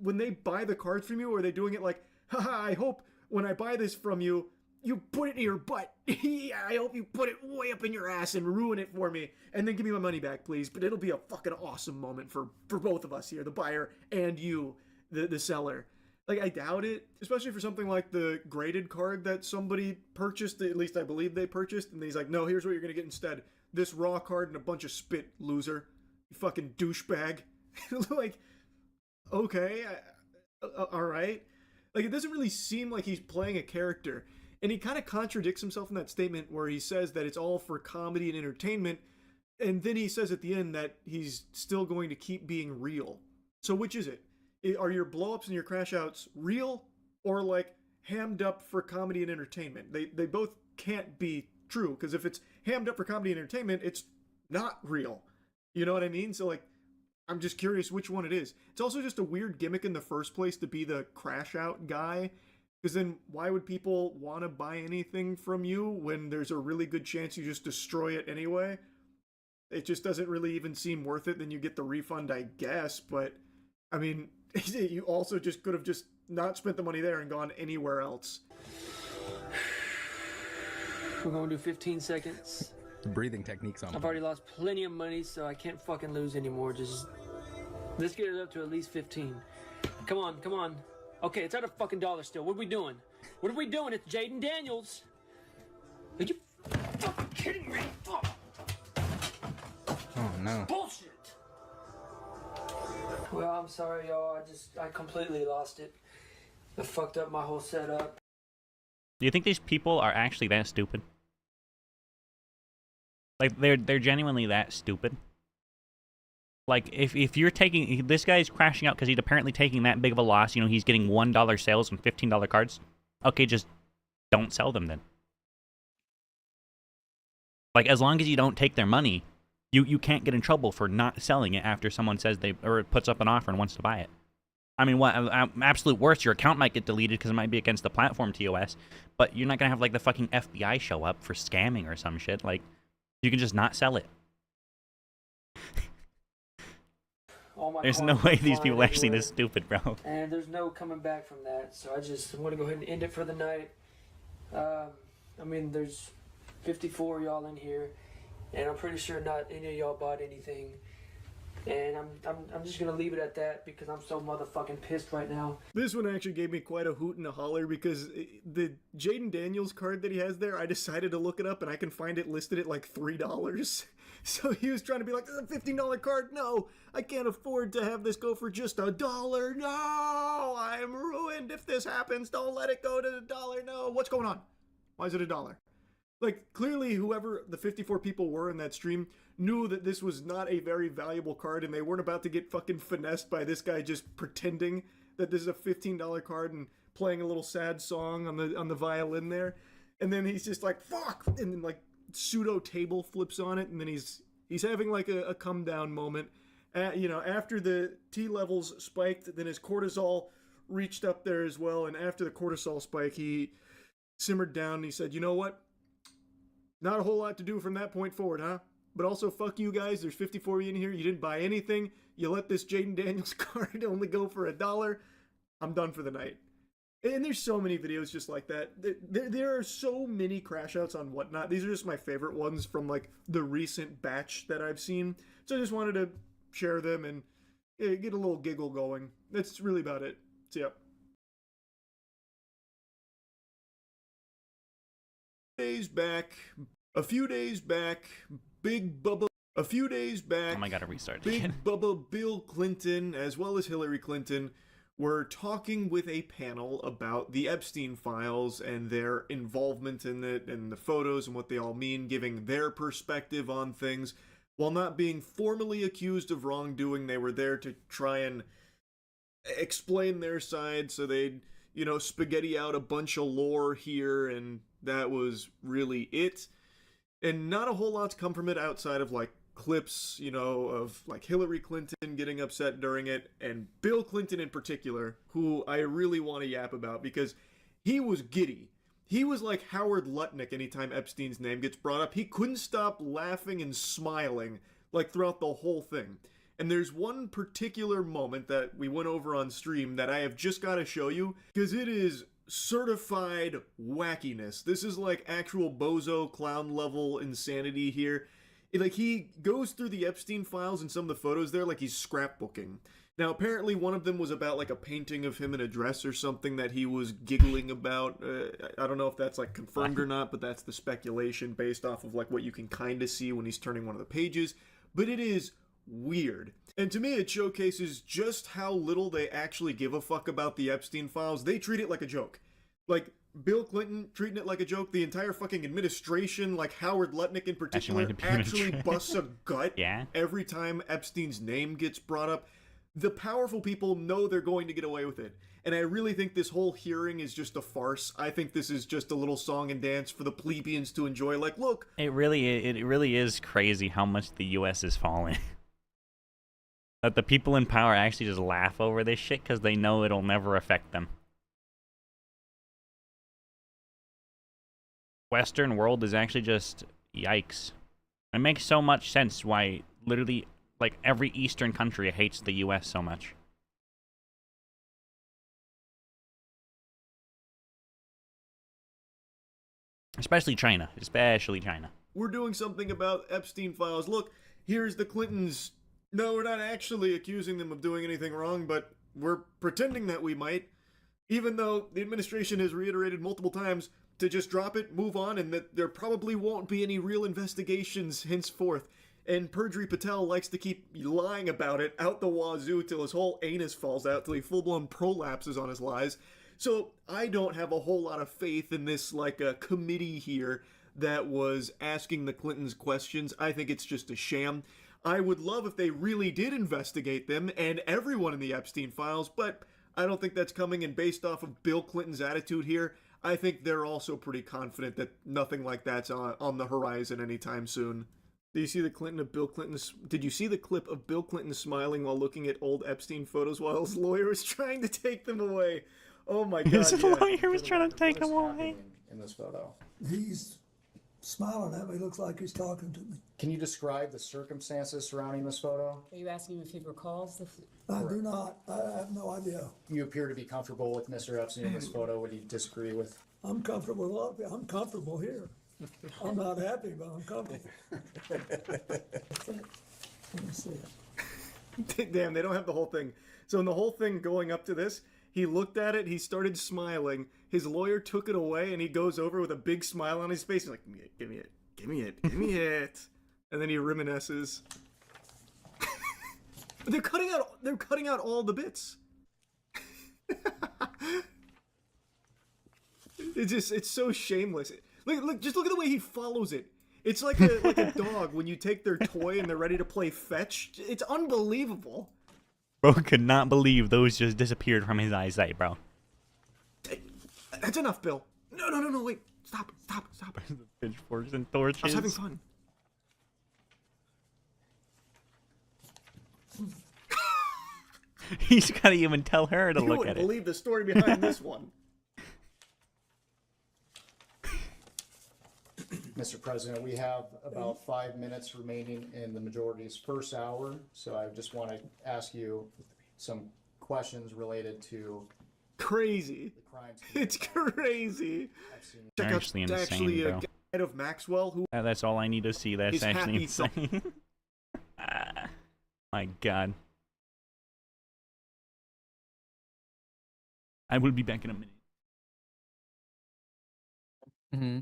when they buy the cards from you, are they doing it like, haha, I hope when I buy this from you, you put it in your butt. Yeah, I hope you put it way up in your ass and ruin it for me. And then give me my money back, please. But it'll be a fucking awesome moment for both of us here, the buyer and you, the seller. Like, I doubt it. Especially for something like the graded card that somebody purchased, at least I believe they purchased. And he's like, no, here's what you're going to get instead. This raw card and a bunch of spit, loser. You fucking douchebag. Like, okay, alright. Like, it doesn't really seem like he's playing a character. And he kind of contradicts himself in that statement where he says that it's all for comedy and entertainment, and then he says at the end that he's still going to keep being real. So which is it? Are your blowups and your crash outs real or like hammed up for comedy and entertainment? They both can't be true, because if it's hammed up for comedy and entertainment, it's not real. You know what I mean? So like, I'm just curious which one it is. It's also just a weird gimmick in the first place to be the crash out guy. Because then why would people want to buy anything from you when there's a really good chance you just destroy it anyway? It just doesn't really even seem worth it. Then you get the refund, I guess. But, I mean, you also just could have just not spent the money there and gone anywhere else. We're going to do 15 seconds. Breathing techniques on. I've already lost plenty of money, so I can't fucking lose anymore. Just let's get it up to at least 15. Come on, come on. Okay, it's at a fucking dollar still. What are we doing? What are we doing? It's Jaden Daniels. Are you fucking kidding me? Fuck. Oh no. Bullshit. Well, I'm sorry, y'all. I completely lost it. I fucked up my whole setup. Do you think these people are actually that stupid? Like, they're genuinely that stupid? Like, if you're taking... This guy's crashing out because he's apparently taking that big of a loss. You know, he's getting $1 sales on $15 cards. Okay, just don't sell them then. Like, as long as you don't take their money, you can't get in trouble for not selling it after someone says they... Or puts up an offer and wants to buy it. I mean, what? Absolute worst, your account might get deleted because it might be against the platform TOS. But you're not going to have, like, the fucking FBI show up for scamming or some shit. Like, you can just not sell it. There's no way these people are actually this stupid, bro. And there's no coming back from that, so I'm going to go ahead and end it for the night. I mean, there's 54 y'all in here, and I'm pretty sure not any of y'all bought anything. And I'm just going to leave it at that because I'm so motherfucking pissed right now. This one actually gave me quite a hoot and a holler because the Jaden Daniels card that he has there, I decided to look it up and I can find it listed at like $3. So he was trying to be like, a $15 card? No, I can't afford to have this go for just $1. No, I'm ruined if this happens. Don't let it go to $1. No, what's going on? Why is it $1? Like, clearly whoever the 54 people were in that stream knew that this was not a very valuable card and they weren't about to get fucking finessed by this guy just pretending that this is a $15 card and playing a little sad song on the violin there. And then he's just like, fuck! And then like pseudo table flips on it and then he's having like a come down moment. You know, after the T levels spiked, then his cortisol reached up there as well. And after the cortisol spike, he simmered down and he said, you know what? Not a whole lot to do from that point forward, huh? But also, fuck you guys. There's 54 of you in here. You didn't buy anything. You let this Jaden Daniels card only go for $1. I'm done for the night. And there's so many videos just like that. There are so many crash outs on Whatnot. These are just my favorite ones from like the recent batch that I've seen. So I just wanted to share them and get a little giggle going. That's really about it. So yeah. A few days back, Big Bubba. A few days back, Oh my god, I restarted Big again. Bubba Bill Clinton, as well as Hillary Clinton, were talking with a panel about the Epstein files and their involvement in it and the photos and what they all mean, giving their perspective on things. While not being formally accused of wrongdoing, they were there to try and explain their side, so they'd, you know, spaghetti out a bunch of lore here, and that was really it. And not a whole lot's come from it outside of, like, clips, you know, of, like, Hillary Clinton getting upset during it, and Bill Clinton in particular, who I really want to yap about, because he was giddy. He was like Howard Lutnick anytime Epstein's name gets brought up. He couldn't stop laughing and smiling, like, throughout the whole thing. And there's one particular moment that we went over on stream that I have just got to show you, because it is certified wackiness. This is like actual bozo clown level insanity here. Like, he goes through the Epstein files and some of the photos there like he's scrapbooking. Now, apparently one of them was about like a painting of him in a dress or something that he was giggling about. I don't know if that's like confirmed or not, but that's the speculation based off of like what you can kind of see when he's turning one of the pages. But it is weird. And to me, it showcases just how little they actually give a fuck about the Epstein files. They treat it like a joke. Like, Bill Clinton treating it like a joke. The entire fucking administration, like Howard Lutnick in particular, actually busts a gut every time Epstein's name gets brought up. The powerful people know they're going to get away with it. And I really think this whole hearing is just a farce. I think this is just a little song and dance for the plebeians to enjoy. Like, look. It really is crazy how much the U.S. is falling. That the people in power actually just laugh over this shit because they know it'll never affect them. Western world is actually just yikes. It makes so much sense why literally like every Eastern country hates the US so much. Especially China. Especially China. We're doing something about Epstein files. Look, here's the Clintons. No, we're not actually accusing them of doing anything wrong, but we're pretending that we might. Even though the administration has reiterated multiple times to just drop it, move on, and that there probably won't be any real investigations henceforth. And Perjury Patel likes to keep lying about it out the wazoo till his whole anus falls out, till he full-blown prolapses on his lies. So I don't have a whole lot of faith in this, like, a committee here that was asking the Clintons questions. I think it's just a sham. I would love if they really did investigate them and everyone in the Epstein files, but I don't think that's coming, and based off of Bill Clinton's attitude here, I think they're also pretty confident that nothing like that's on the horizon anytime soon. Do you see the Clinton of Bill Clinton's? Did you see the clip of Bill Clinton smiling while looking at old Epstein photos while his lawyer was trying to take them away? Oh my God! His lawyer was trying to take him away. In this photo, He's smiling at me. Looks like he's talking to me. can you describe the circumstances surrounding this photo? Are you asking if he recalls the? I do not. I have no idea. You appear to be comfortable with Mr. Epstein in this photo. What do you disagree with? I'm comfortable with a lot of people. I'm comfortable here. I'm not happy, but I'm comfortable. Let me see it. Damn, they don't have the whole thing. So in the whole thing going up to this, he looked at it, he started smiling, his lawyer took it away, and he goes over with a big smile on his face. He's like, give me it, give me it, give me it. And then he reminisces. They're cutting out all the bits. It's so shameless. Just look at the way he follows it. It's like a dog when you take their toy and they're ready to play fetch. It's unbelievable. Bro could not believe those just disappeared from his eyesight, bro. Hey, that's enough, Bill. No, wait. Stop. The pitchforks and torches. I was having fun. He's gotta even tell her to You look wouldn't at it. believe the story behind this one. Mr. President, we have about 5 minutes remaining in the majority's first hour, so I just want to ask you some questions related to Crazy. the crimes. It's crazy. Check Actually out insane, a bro. guide of Maxwell who That's all I need to see. That's He's actually happy insane. My God. I will be back in a minute. Mm-hmm.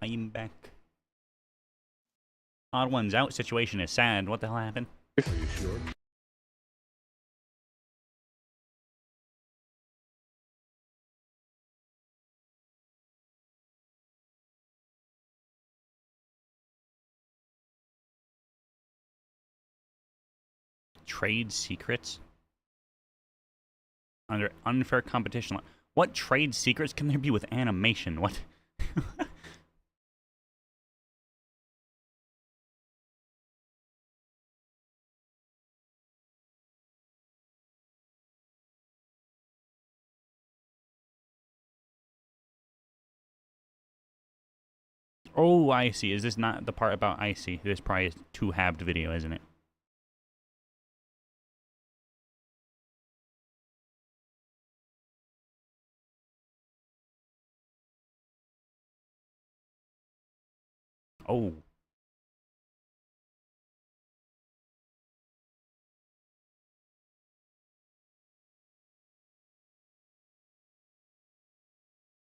I'm back. Odd one's out situation is sad. What the hell happened? Are you sure? Trade secrets? Under unfair competition law. What trade secrets can there be with animation? What? Oh, I see. Is this not the part about Icy? This probably is two-halved video, isn't it? Oh.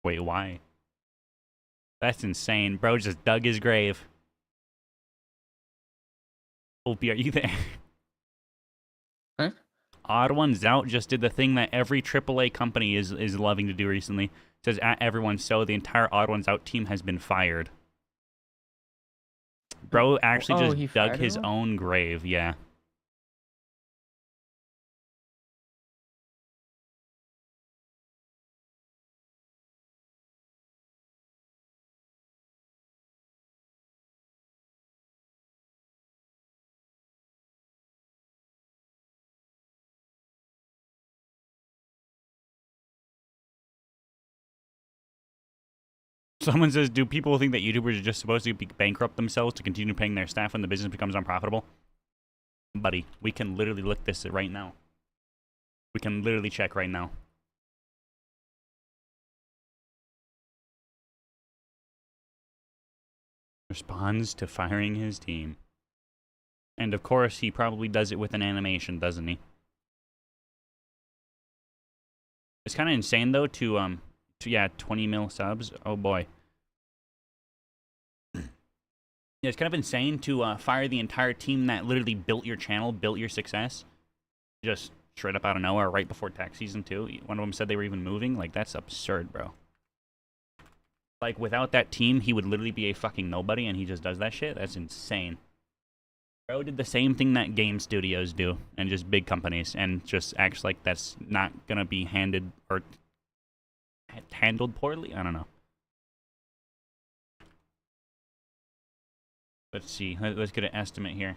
Wait, why? That's insane. Bro just dug his grave. Opie, are you there? Huh? Odd Ones Out just did the thing that every AAA company is loving to do recently. It says, at everyone, so the entire Odd Ones Out team has been fired. Bro actually he just dug fired his everyone? own grave, yeah. Someone says, do people think that YouTubers are just supposed to bankrupt themselves to continue paying their staff when the business becomes unprofitable? Buddy, we can literally look this right now. We can literally check right now. Responds to firing his team. And of course, he probably does it with an animation, doesn't he? It's kind of insane, though, to yeah, 20 mil subs. Oh, boy. Yeah, it's kind of insane to fire the entire team that literally built your channel, built your success. Just straight up out of nowhere right before tax season, too. One of them said they were even moving. Like, that's absurd, bro. Like, without that team, he would literally be a fucking nobody, and he just does that shit? That's insane. Bro did the same thing that game studios do, and just big companies, and just acts like that's not gonna be handed, or handled poorly? I don't know. Let's see. Let's get an estimate here.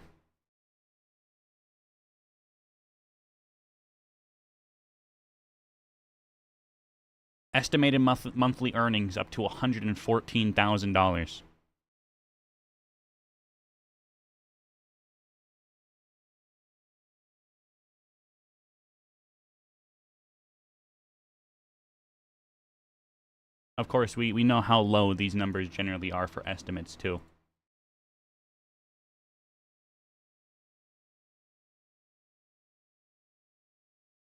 Estimated monthly earnings up to $114,000. Of course, we know how low these numbers generally are for estimates, too.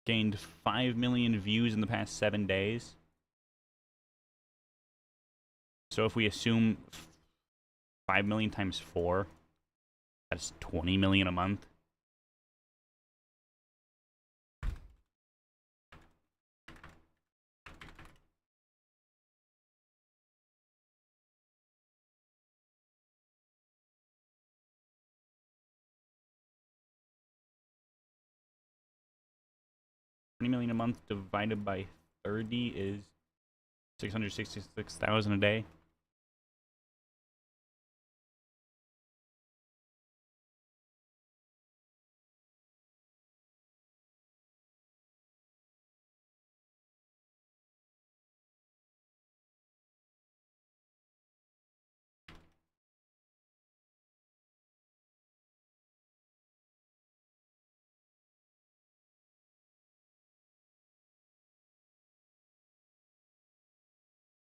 Gained 5 million views in the past 7 days. So if we assume 5 million times 4, that's 20 million a month. $20 million a month divided by 30 is 666,000 a day.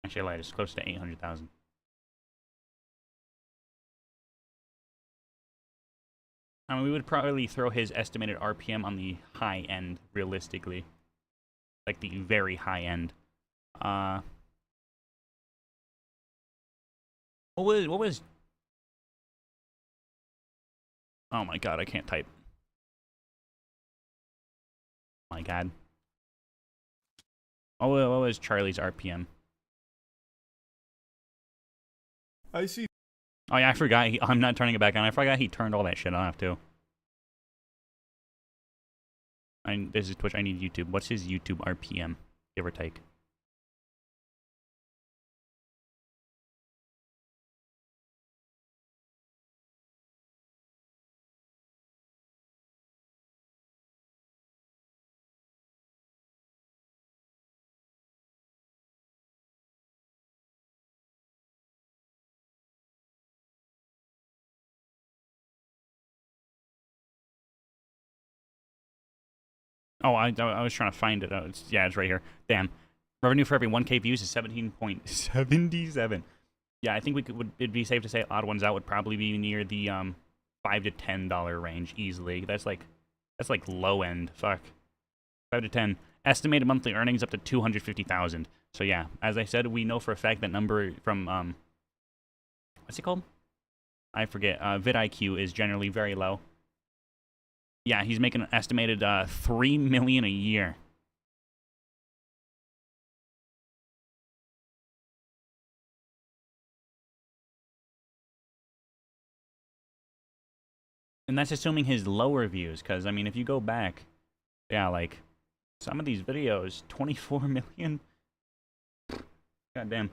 Actually, I lied. It's close to 800,000. I mean, we would probably throw his estimated RPM on the high end, realistically. Like the very high end. What was... Oh my god, I can't type. My god. Oh, what was Charlie's RPM? I see. Oh yeah, I forgot. I'm not turning it back on. I forgot he turned all that shit off, too. This is Twitch. I need YouTube. What's his YouTube RPM, give or take? Oh, I was trying to find it. Oh, yeah, it's right here. Damn. Revenue for every 1K views is 17.77. Yeah, I think it'd be safe to say Odd Ones Out would probably be near the $5 to $10 range easily. That's like low end. Fuck. 5 to 10. Estimated monthly earnings up to 250,000. So yeah, as I said, we know for a fact that number from what's it called? I forget. VidIQ is generally very low. Yeah, he's making an estimated $3 million a year. And that's assuming his lower views, because, I mean, if you go back, yeah, like, some of these videos, 24 million? God damn.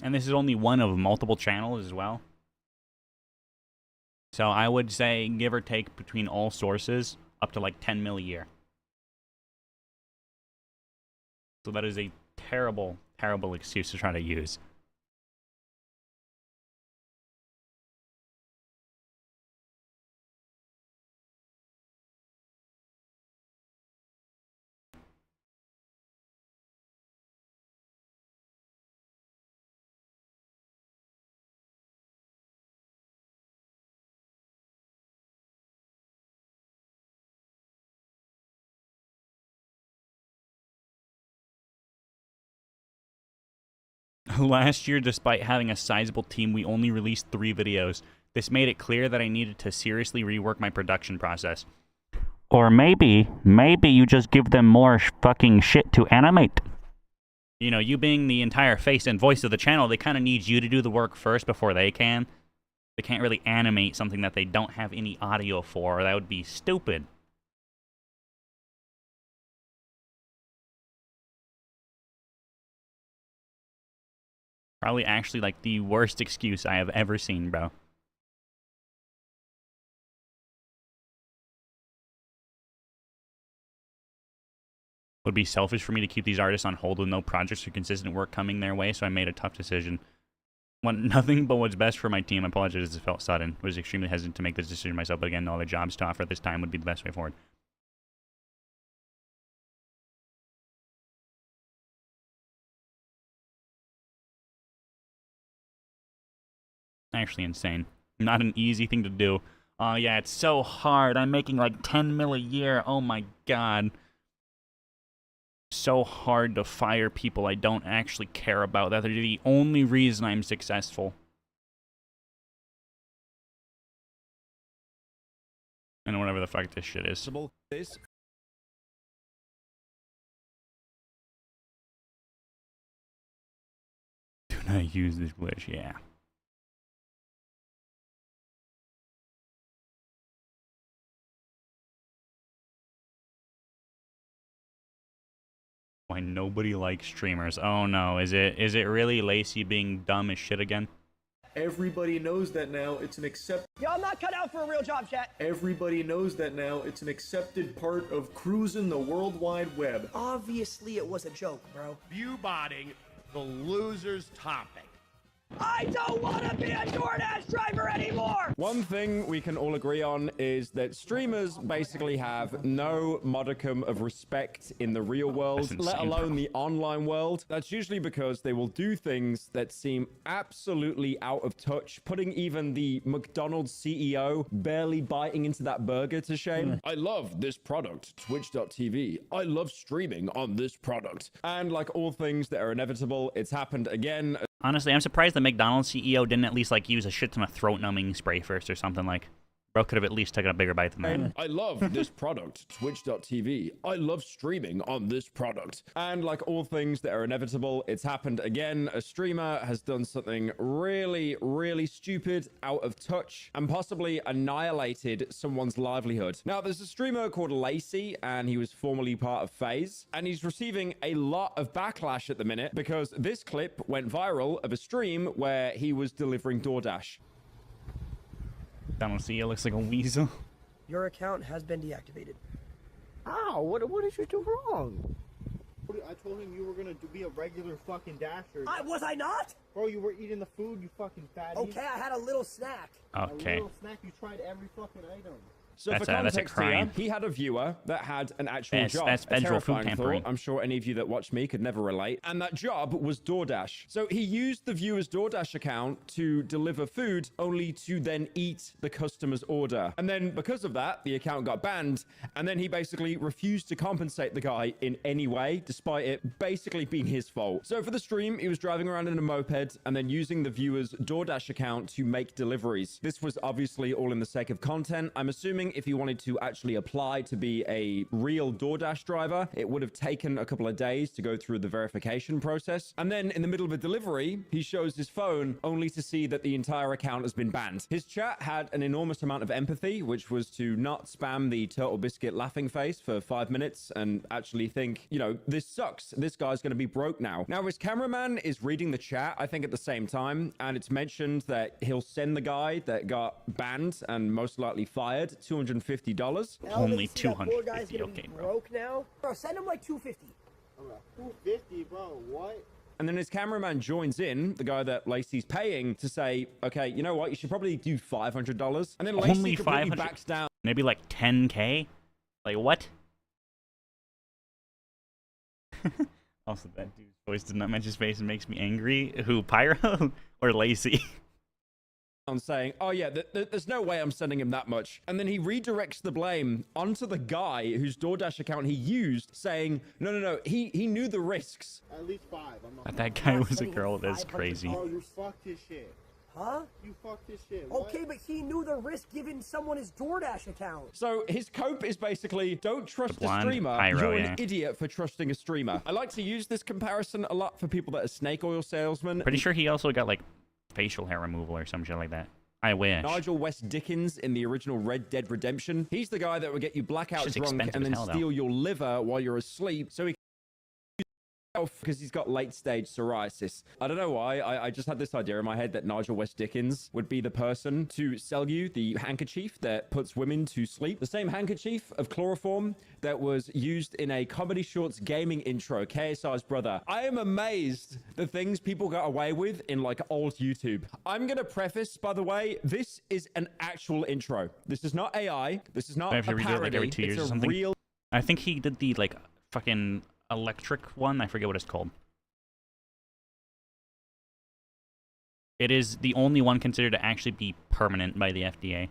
And this is only one of multiple channels as well. So I would say, give or take, between all sources, up to like 10 mil a year. So that is a terrible, terrible excuse to try to use. Last year, despite having a sizable team, we only released 3 videos. This made it clear that I needed to seriously rework my production process. Or maybe you just give them more fucking shit to animate. You know, you being the entire face and voice of the channel, they kind of need you to do the work first before they can. They can't really animate something that they don't have any audio for. That would be stupid. Probably actually like the worst excuse I have ever seen, bro. Would be selfish for me to keep these artists on hold with no projects or consistent work coming their way, so I made a tough decision. Want nothing but what's best for my team. I apologize as it felt sudden. Was extremely hesitant to make this decision myself, but again, all the jobs to offer at this time would be the best way forward. Actually insane. Not an easy thing to do. Oh yeah, it's so hard. I'm making like 10 mil a year. Oh my god. So hard to fire people I don't actually care about. That they're the only reason I'm successful. And whatever the fuck this shit is. Do not use this glitch, yeah. Why nobody likes streamers. Oh no, is it really Lacey being dumb as shit again? Everybody knows that now. It's an Y'all not cut out for a real job, chat. Everybody knows that now. It's an accepted part of cruising the World Wide Web. Obviously, it was a joke, bro. View-botting, the loser's topic. I don't want to be a DoorDash driver anymore! One thing we can all agree on is that streamers basically have no modicum of respect in the real world, let alone the online world. That's usually because they will do things that seem absolutely out of touch, putting even the McDonald's CEO barely biting into that burger to shame. I love this product, Twitch.tv. I love streaming on this product. And like all things that are inevitable, it's happened again. Honestly, I'm surprised the McDonald's CEO didn't at least like use a shit ton of throat numbing spray first or something like. Bro could have at least taken a bigger bite than that. I love this product, twitch.tv. I love streaming on this product. And like all things that are inevitable, it's happened again. A streamer has done something really, really stupid, out of touch, and possibly annihilated someone's livelihood. Now, there's a streamer called Lacey, and he was formerly part of FaZe, and he's receiving a lot of backlash at the minute because this clip went viral of a stream where he was delivering DoorDash. I don't see. It looks like a weasel. Your account has been deactivated. Ow, what did you do wrong? I told him you were gonna be a regular fucking dasher. Was I not? Bro, you were eating the food, you fucking fatty. Okay, I had a little snack. Okay. A little snack, you tried every fucking item. So That's for a context crime. here, he had a viewer that had an actual job. That's a federal food terrifying tampering. thought. I'm sure any of you that watch me could never relate. And that job was DoorDash. So he used the viewer's DoorDash account to deliver food, only to then eat the customer's order. And then because of that, the account got banned. And then he basically refused to compensate the guy in any way, despite it basically being his fault. So for the stream, he was driving around in a moped and then using the viewer's DoorDash account to make deliveries. This was obviously all in the sake of content. I'm assuming if he wanted to actually apply to be a real DoorDash driver, it would have taken a couple of days to go through the verification process. And then in the middle of a delivery, he shows his phone only to see that the entire account has been banned. His chat had an enormous amount of empathy, which was to not spam the turtle biscuit laughing face for 5 minutes and actually think, you know, this sucks. This guy's going to be broke now. Now, his cameraman is reading the chat, I think, at the same time, and it's mentioned that he'll send the guy that got banned and most likely fired $250. Only Elvis, that poor 250. guy's gonna Okay, be bro. broke now. Bro, send him like 250. 250, bro, what? And then his cameraman joins in, the guy that Lacey's paying, to say, okay, you know what? You should probably do $500. And then Lacey Only completely 500. backs down. Maybe like 10K. Like what? Also, that dude's voice did not match his face and makes me angry. Who, Pyro or Lacey? On saying, oh yeah, there's no way I'm sending him that much. And then he redirects the blame onto the guy whose DoorDash account he used, saying, no, he knew the risks. At least 5. I'm not. But that guy was a girl. That's crazy. Oh, you fucked his shit. Huh? You fucked his shit. What? Okay, but he knew the risk giving someone his DoorDash account. So his cope is basically, don't trust a blonde streamer. Pyro, You're yeah. an idiot for trusting a streamer. I like to use this comparison a lot for people that are snake oil salesmen. Pretty sure he also got like facial hair removal or some shit like that. I wish. Nigel West Dickens in the original Red Dead Redemption. He's the guy that would get you blackout Shit's drunk expensive and then as hell, though. steal your liver while you're asleep so he because he's got late stage psoriasis. I don't know why. I just had this idea in my head that Nigel West Dickens would be the person to sell you the handkerchief that puts women to sleep. The same handkerchief of chloroform that was used in a Comedy Shorts gaming intro, KSI's brother. I am amazed the things people got away with in like old YouTube. I'm going to preface, by the way, this is an actual intro. This is not AI. This is not I have a to redo it like every parody. 2 years It's or a something. real I think he did the like fucking electric one. I forget what it's called. It is the only one considered to actually be permanent by the FDA.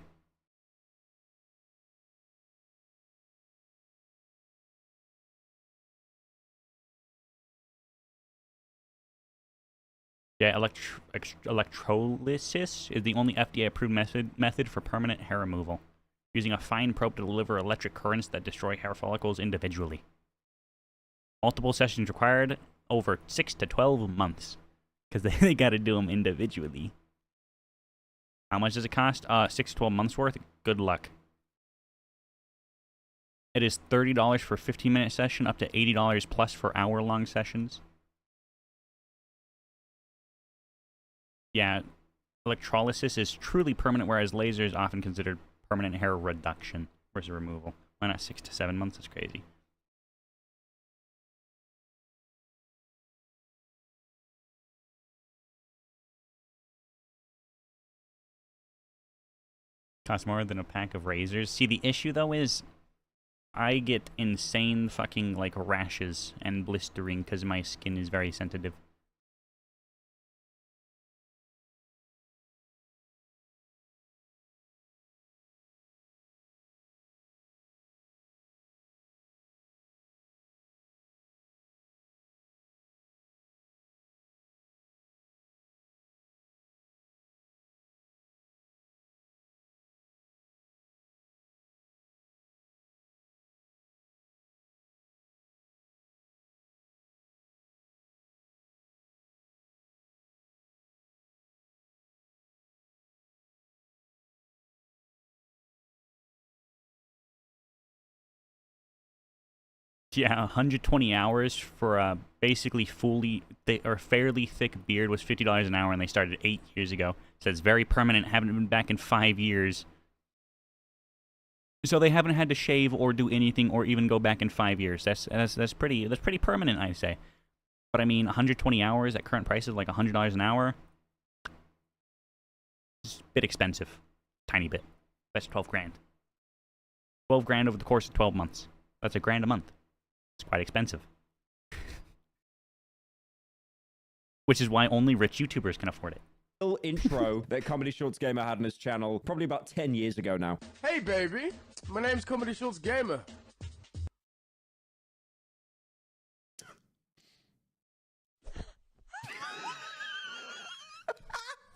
Yeah, electrolysis is the only FDA-approved method for permanent hair removal, using a fine probe to deliver electric currents that destroy hair follicles individually. Multiple sessions required, over 6 to 12 months, because they got to do them individually. How much does it cost? 6 to 12 months worth? Good luck. It is $30 for a 15-minute session, up to $80 plus for hour-long sessions. Yeah, electrolysis is truly permanent, whereas laser is often considered permanent hair reduction versus removal. Why not 6 to 7 months? That's crazy. Costs more than a pack of razors. See, the issue, though, is I get insane fucking, like, rashes and blistering because my skin is very sensitive. Yeah, 120 hours for a basically fully or fairly thick beard was $50 an hour, and they started 8 years ago. So it's very permanent. Haven't been back in 5 years. So they haven't had to shave or do anything or even go back in 5 years. That's pretty permanent, I say. But I mean, 120 hours at current prices, like $100 an hour, is a bit expensive. Tiny bit. That's 12 grand. 12 grand over the course of 12 months. That's $1,000 a month. It's quite expensive. Which is why only rich YouTubers can afford it. Intro that Comedy Shorts Gamer had on his channel probably about 10 years ago now. Hey baby, my name's Comedy Shorts Gamer.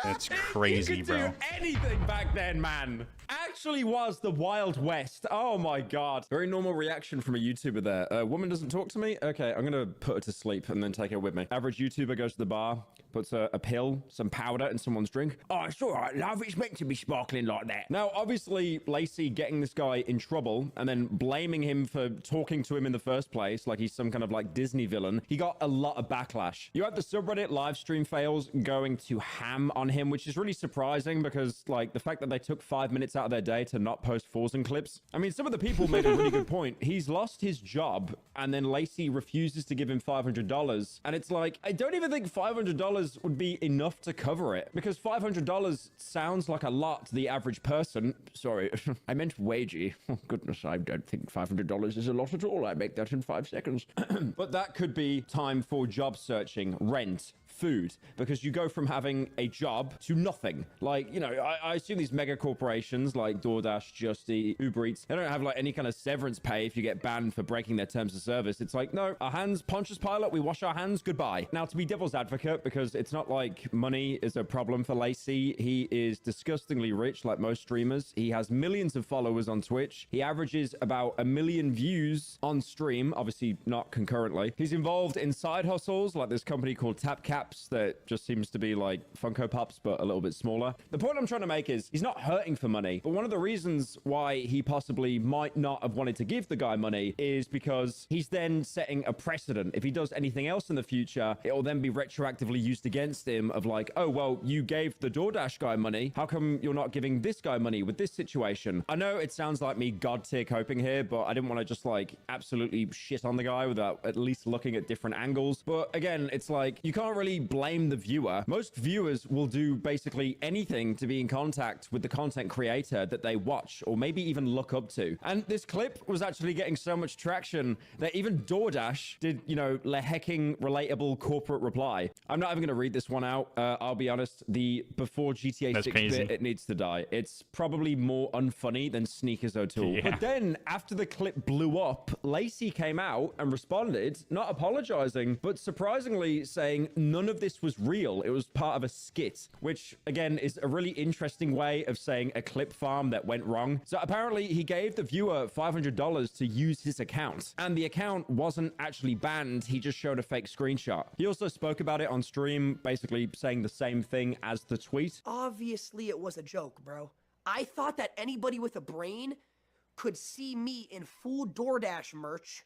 That's crazy, you could bro. do anything back then, man. Actually was the Wild West. Oh my god. Very normal reaction from a YouTuber there. A woman doesn't talk to me? Okay, I'm gonna put her to sleep and then take her with me. Average YouTuber goes to the bar, puts a pill, some powder in someone's drink. Oh, it's all right, love. It's meant to be sparkling like that. Now, obviously, Lacey getting this guy in trouble and then blaming him for talking to him in the first place, like he's some kind of like Disney villain, he got a lot of backlash. You have the subreddit live stream fails going to ham on him, which is really surprising because like the fact that they took 5 minutes out of their day to not post Forzen clips. I mean, some of the people made a really good point. He's lost his job and then Lacey refuses to give him $500. And it's like, I don't even think $500 would be enough to cover it because $500 sounds like a lot to the average person. Sorry, I meant wagey. Oh, goodness, I don't think $500 is a lot at all. I make that in 5 seconds. But that could be time for job searching, rent, food, because you go from having a job to nothing. Like, you know, I assume these mega corporations like DoorDash, Just Eat, Uber Eats, they don't have like any kind of severance pay if you get banned for breaking their terms of service. It's like, no, our hands, Pontius Pilate, we wash our hands, goodbye. Now, to be devil's advocate, because it's not like money is a problem for Lacey. He is disgustingly rich, like most streamers. He has millions of followers on Twitch. He averages about 1 million views on stream, obviously not concurrently. He's involved in side hustles like this company called TapCap that just seems to be like Funko Pops, but a little bit smaller. The point I'm trying to make is he's not hurting for money, but one of the reasons why he possibly might not have wanted to give the guy money is because he's then setting a precedent. If he does anything else in the future, it will then be retroactively used against him of like, oh, well, you gave the DoorDash guy money. How come you're not giving this guy money with this situation? I know it sounds like me god tier coping here, but I didn't want to just like absolutely shit on the guy without at least looking at different angles. But again, it's like, you can't really blame the viewer. Most viewers will do basically anything to be in contact with the content creator that they watch or maybe even look up to. And this clip was actually getting so much traction that even DoorDash did, you know, hecking relatable corporate reply. I'm not even going to read this one out. I'll be honest, the before GTA 6 bit, it needs to die. It's probably more unfunny than Sneakers O'Toole. Yeah. But then after the clip blew up, Lacey came out and responded, not apologizing, but surprisingly saying none of this was real. It was part of a skit, which again is a really interesting way of saying a clip farm that went wrong. So apparently he gave the viewer $500 to use his account, and the account wasn't actually banned. He just showed a fake screenshot. He also spoke about it on stream, basically saying the same thing as the tweet. Obviously it was a joke, bro. I thought that anybody with a brain could see me in full DoorDash merch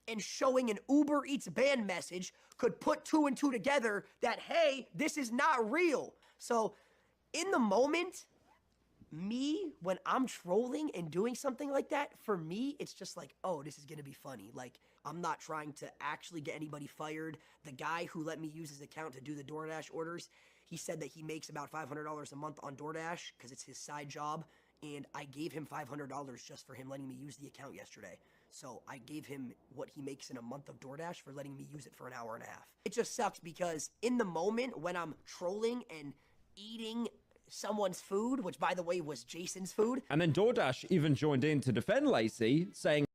and showing an Uber Eats ban message could put 2 and 2 together that, hey, this is not real. So in the moment, me, when I'm trolling and doing something like that, for me, it's just like, oh, this is going to be funny. Like, I'm not trying to actually get anybody fired. The guy who let me use his account to do the DoorDash orders, he said that he makes about $500 a month on DoorDash because it's his side job. And I gave him $500 just for him letting me use the account yesterday. So I gave him what he makes in a month of DoorDash for letting me use it for an hour and a half. It just sucks because in the moment when I'm trolling and eating someone's food, which by the way was Jason's food. And then DoorDash even joined in to defend Lacey, saying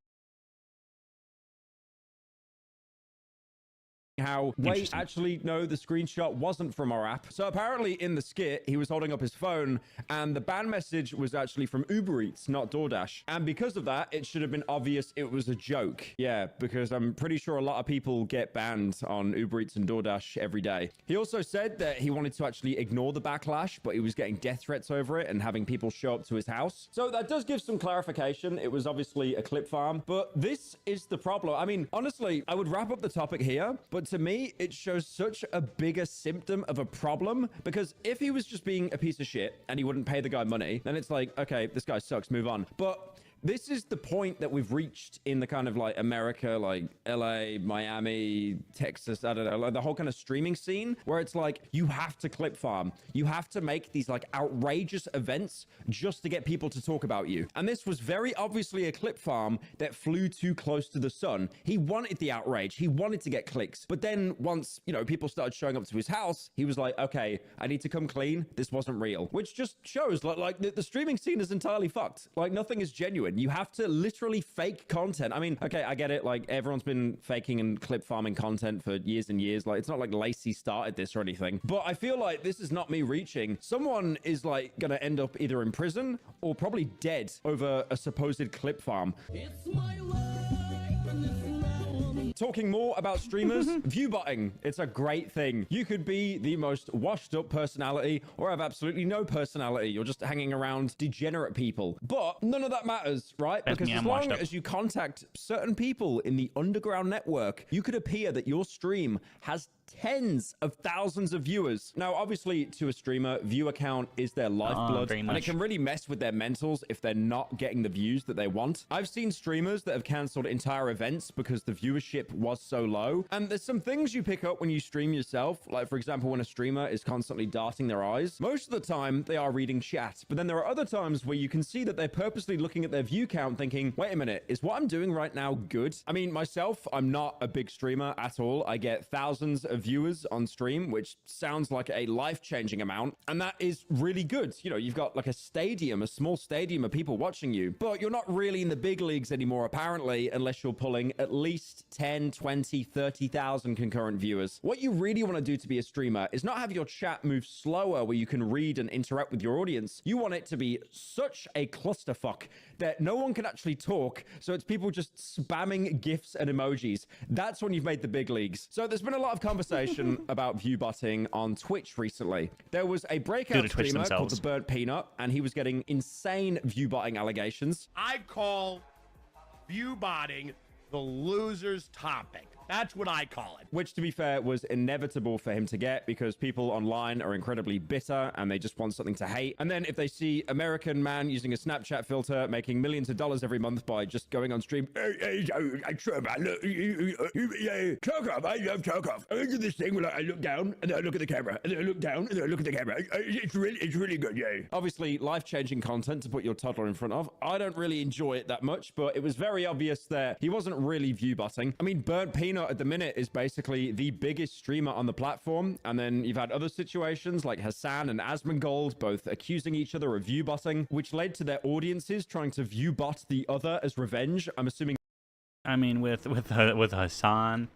how, wait, actually, no, the screenshot wasn't from our app. So apparently in the skit, he was holding up his phone and the ban message was actually from Uber Eats, not DoorDash. And because of that, it should have been obvious it was a joke. Yeah, because I'm pretty sure a lot of people get banned on Uber Eats and DoorDash every day. He also said that he wanted to actually ignore the backlash, but he was getting death threats over it and having people show up to his house. So that does give some clarification. It was obviously a clip farm, but this is the problem. I mean, honestly, I would wrap up the topic here, but to me, it shows such a bigger symptom of a problem, because if he was just being a piece of shit and he wouldn't pay the guy money, then it's like, okay, this guy sucks, move on. But this is the point that we've reached in the kind of like America, like LA, Miami, Texas, I don't know, like the whole kind of streaming scene where it's like, you have to clip farm. You have to make these like outrageous events just to get people to talk about you. And this was very obviously a clip farm that flew too close to the sun. He wanted the outrage. He wanted to get clicks. But then once, you know, people started showing up to his house, he was like, okay, I need to come clean. This wasn't real, which just shows like the streaming scene is entirely fucked. Like nothing is genuine. You have to literally fake content. I mean, okay, I get it. Like everyone's been faking and clip farming content for years and years. Like it's not like Lacey started this or anything, but I feel like this is not me reaching. Someone is like gonna end up either in prison or probably dead over a supposed clip farm. It's my Talking more about streamers, view botting. It's a great thing. You could be the most washed up personality or have absolutely no personality. You're just hanging around degenerate people. But none of that matters, right? Because as long as you contact certain people in the underground network, you could appear that your stream has tens of thousands of viewers. Now, obviously, to a streamer, viewer count is their lifeblood, and it can really mess with their mentals if they're not getting the views that they want. I've seen streamers that have cancelled entire events because the viewership was so low. And there's some things you pick up when you stream yourself, like, for example, when a streamer is constantly darting their eyes. Most of the time, they are reading chat, but then there are other times where you can see that they're purposely looking at their view count thinking, wait a minute, is what I'm doing right now good? I mean, myself, I'm not a big streamer at all. I get thousands of viewers on stream, which sounds like a life-changing amount, and that is really good. You know, you've got like a stadium, a small stadium of people watching you, but you're not really in the big leagues anymore, apparently, unless you're pulling at least 10, 20, 30,000 concurrent viewers. What you really want to do to be a streamer is not have your chat move slower where you can read and interact with your audience. You want it to be such a clusterfuck that no one can actually talk, so it's people just spamming GIFs and emojis. That's when you've made the big leagues. So there's been a lot of conversation about view botting on Twitch recently. There was a breakout streamer called the Burnt Peanut, and he was getting insane view botting allegations. I call view botting the loser's topic. That's what I call it. Which, to be fair, was inevitable for him to get because people online are incredibly bitter and they just want something to hate. And then if they see American man using a Snapchat filter making millions of dollars every month by just going on stream, I love Tarkov. I do this thing where I look down and then I look at the camera and then I look down and then I look at the camera. It's really good, yeah. Obviously, life-changing content to put your toddler in front of. I don't really enjoy it that much, but it was very obvious that he wasn't really view botting. I mean, Burnt Peanut at the minute is basically the biggest streamer on the platform, and then you've had other situations like Hassan and Asmongold both accusing each other of view botting, which led to their audiences trying to view bot the other as revenge. I'm assuming. I mean, with Hassan,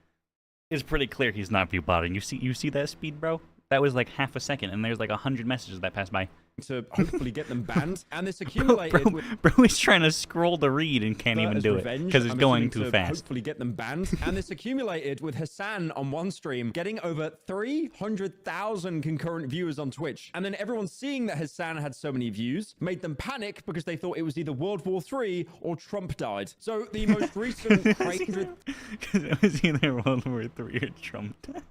it's pretty clear he's not view botting. You see that speed, bro? That was like half a second, and there's like 100 messages that passed by. To hopefully get them banned, and this accumulated bro is trying to scroll to read and can't even do it because it's going too fast. Hopefully get them banned, and this accumulated with Hassan on one stream getting over 300,000 concurrent viewers on Twitch, and then everyone seeing that Hassan had so many views made them panic because they thought it was either World War III or Trump died. So the most recent because it was either World War III or Trump died.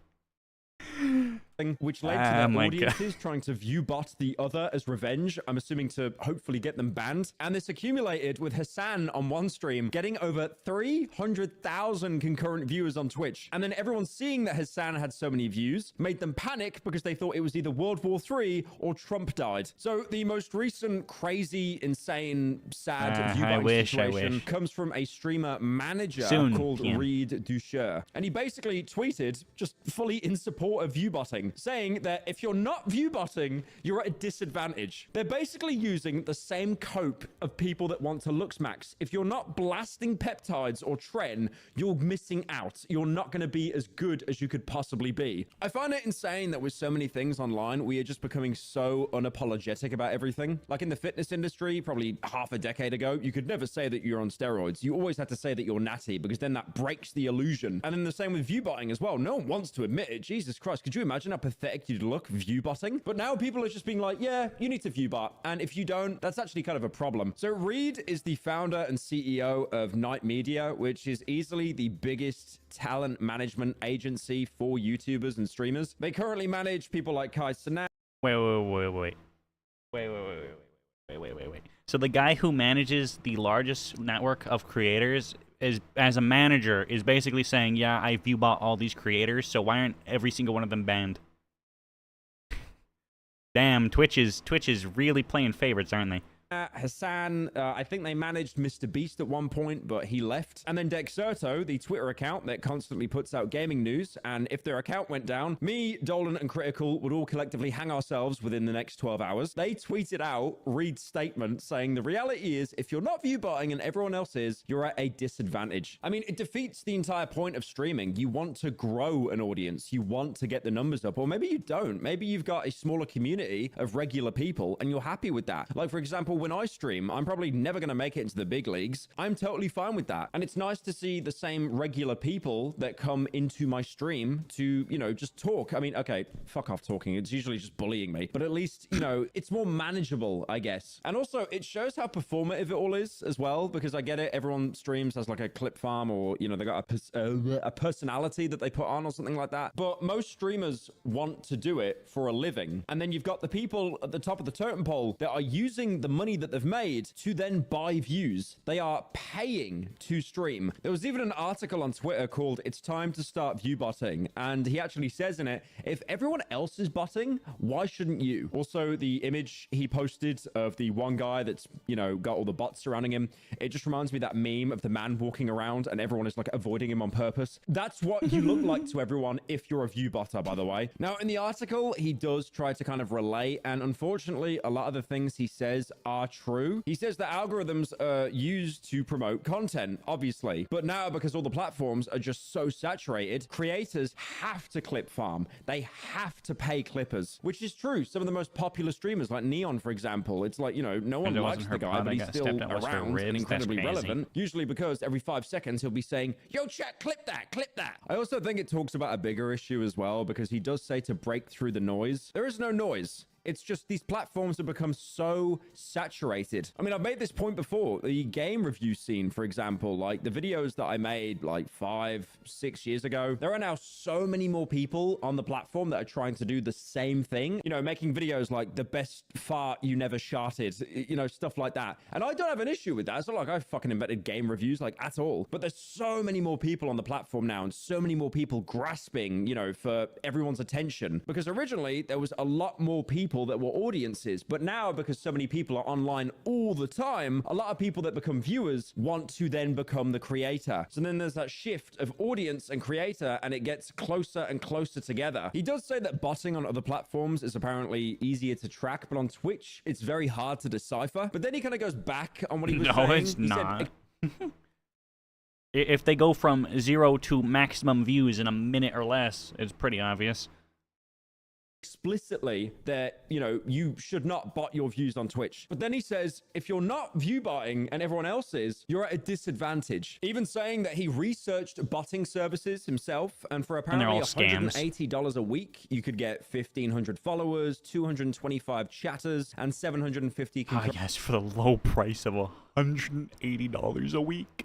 Which led to their audiences trying to view bot the other as revenge. I'm assuming to hopefully get them banned. And this accumulated with Hassan on one stream getting over 300,000 concurrent viewers on Twitch. And then everyone seeing that Hassan had so many views made them panic because they thought it was either World War III or Trump died. So the most recent crazy, insane, sad view botting situation comes from a streamer manager called Reed Dusher. And he basically tweeted just fully in support of view botting. botting, saying that if you're not view botting, you're at a disadvantage. They're basically using the same cope of people that want to looks max. If you're not blasting peptides or tren, you're missing out. You're not going to be as good as you could possibly be. I find it insane that with so many things online, we are just becoming so unapologetic about everything. Like in the fitness industry, probably half a decade ago, you could never say that you're on steroids. You always had to say that you're natty because then that breaks the illusion. And then the same with view botting as well. No one wants to admit it. Jesus Christ, could you imagine how pathetic you'd look view botting? But now people are just being like, yeah, you need to view bot. And if you don't, that's actually kind of a problem. So Reed is the founder and CEO of Night Media, which is easily the biggest talent management agency for YouTubers and streamers. They currently manage people like Kai Cenat. Wait. So the guy who manages the largest network of creators is, as a manager, is basically saying, yeah, I view bought all these creators, so why aren't every single one of them banned? Damn, Twitch is really playing favorites, aren't they? Hassan, I think they managed Mr. Beast at one point, but he left. And then Dexerto, the Twitter account that constantly puts out gaming news, and if their account went down, me, Dolan, and Critical would all collectively hang ourselves within the next 12 hours. They tweeted out Reed's statement saying the reality is, if you're not view botting and everyone else is, you're at a disadvantage. I mean, it defeats the entire point of streaming. You want to grow an audience. You want to get the numbers up, or maybe you don't. Maybe you've got a smaller community of regular people and you're happy with that. Like, for example, when I stream, I'm probably never going to make it into the big leagues. I'm totally fine with that. And it's nice to see the same regular people that come into my stream to, you know, just talk. I mean, okay, fuck off talking. It's usually just bullying me. But at least, you know, it's more manageable, I guess. And also, it shows how performative it all is as well, because I get it. Everyone streams has like a clip farm or, you know, they got a personality that they put on or something like that. But most streamers want to do it for a living. And then you've got the people at the top of the totem pole that are using the money that they've made to then buy views. They are paying to stream. There was even an article on Twitter called "It's Time to Start View Botting," and he actually says in it, if everyone else is botting, why shouldn't you? Also, the image he posted of the one guy that's, you know, got all the bots surrounding him, it just reminds me of that meme of the man walking around and everyone is like avoiding him on purpose. That's what you look like to everyone if you're a view botter, by the way. Now, in the article, he does try to kind of relate, and unfortunately, a lot of the things he says are true. He says that algorithms are used to promote content, obviously, but now because all the platforms are just so saturated, creators have to clip farm. They have to pay clippers, which is true. Some of the most popular streamers, like Neon, for example, it's like, you know, no one likes the guy, but he's still around and incredibly relevant, usually because every 5 seconds he'll be saying, yo, chat, clip that, clip that. I also think it talks about a bigger issue as well, because he does say to break through the noise. There is no noise. It's just these platforms have become so saturated. I mean, I've made this point before. The game review scene, for example, like the videos that I made like 5, 6 years ago, there are now so many more people on the platform that are trying to do the same thing. You know, making videos like the best fart you never sharted, you know, stuff like that. And I don't have an issue with that. It's not like I fucking invented game reviews, like, at all. But there's so many more people on the platform now and so many more people grasping, you know, for everyone's attention. Because originally there was a lot more people that were audiences, but now because so many people are online all the time, a lot of people that become viewers want to then become the creator. So then there's that shift of audience and creator, and it gets closer and closer together. He does say that botting on other platforms is apparently easier to track, but on Twitch it's very hard to decipher. But then he kind of goes back on what he was saying. No, it's not. If they go from 0 to maximum views in a minute or less, it's pretty obvious. Explicitly that, you know, you should not bot your views on Twitch. But then he says, if you're not view botting and everyone else is, you're at a disadvantage. Even saying that he researched botting services himself, and for apparently $180 a week, you could get 1,500 followers, 225 chatters, and 750 yes, for the low price of $180 a week.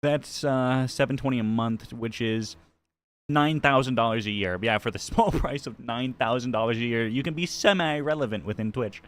That's $720 a month, which is $9,000 a year. Yeah, for the small price of $9,000 a year, you can be semi-relevant within Twitch.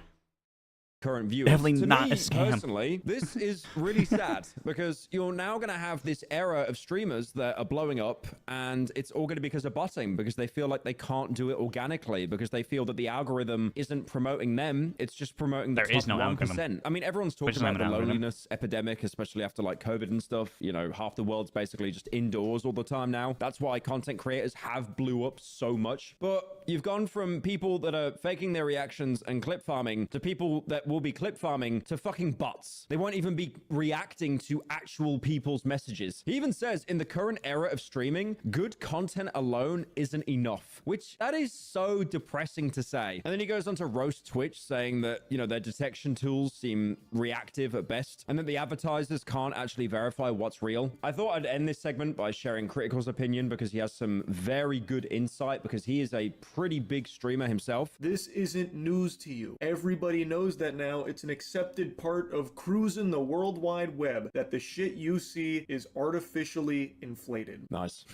current viewers. Definitely To not me, a scam. personally, this is really sad because you're now going to have this era of streamers that are blowing up, and it's all going to be because of botting, because they feel like they can't do it organically, because they feel that the algorithm isn't promoting them, it's just promoting the There top is no 1%. algorithm. I mean, everyone's talking Which is not about an the algorithm. loneliness epidemic, especially after like COVID and stuff. You know, half the world's basically just indoors all the time now. That's why content creators have blew up so much. But you've gone from people that are faking their reactions and clip farming to people that will be clip farming to fucking bots. They won't even be reacting to actual people's messages. He even says in the current era of streaming, good content alone isn't enough, which that is so depressing to say. And then he goes on to roast Twitch, saying that, you know, their detection tools seem reactive at best, and that the advertisers can't actually verify what's real. I thought I'd end this segment by sharing Critical's opinion because he has some very good insight, because he is a pretty big streamer himself. This isn't news to you. Everybody knows that now. It's an accepted part of cruising the World Wide Web that the shit you see is artificially inflated. Nice.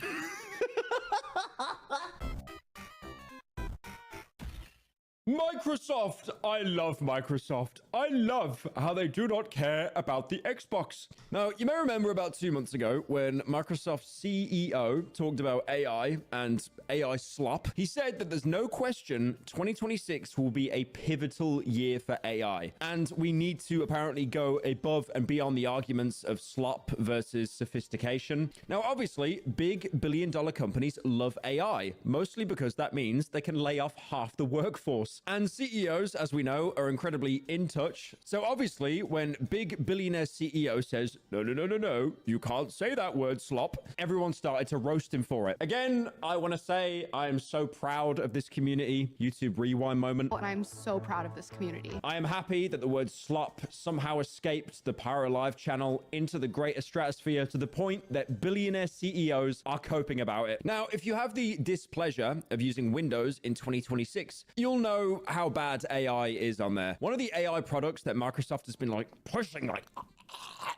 Microsoft! I love Microsoft. I love how they do not care about the Xbox. Now, you may remember about 2 months ago when Microsoft's CEO talked about AI and AI slop. He said that there's no question 2026 will be a pivotal year for AI. And we need to apparently go above and beyond the arguments of slop versus sophistication. Now, obviously, big billion-dollar companies love AI, mostly because that means they can lay off half the workforce. And CEOs, as we know, are incredibly in touch. So obviously, when big billionaire CEO says, no, no, no, no, no, you can't say that word slop, everyone started to roast him for it. Again, I want to say I am so proud of this community. YouTube rewind moment. And I'm so proud of this community. I am happy that the word slop somehow escaped the Pyro Live channel into the greater stratosphere to the point that billionaire CEOs are coping about it. Now, if you have the displeasure of using Windows in 2026, you'll know how bad AI is on there. One of the AI products that Microsoft has been like pushing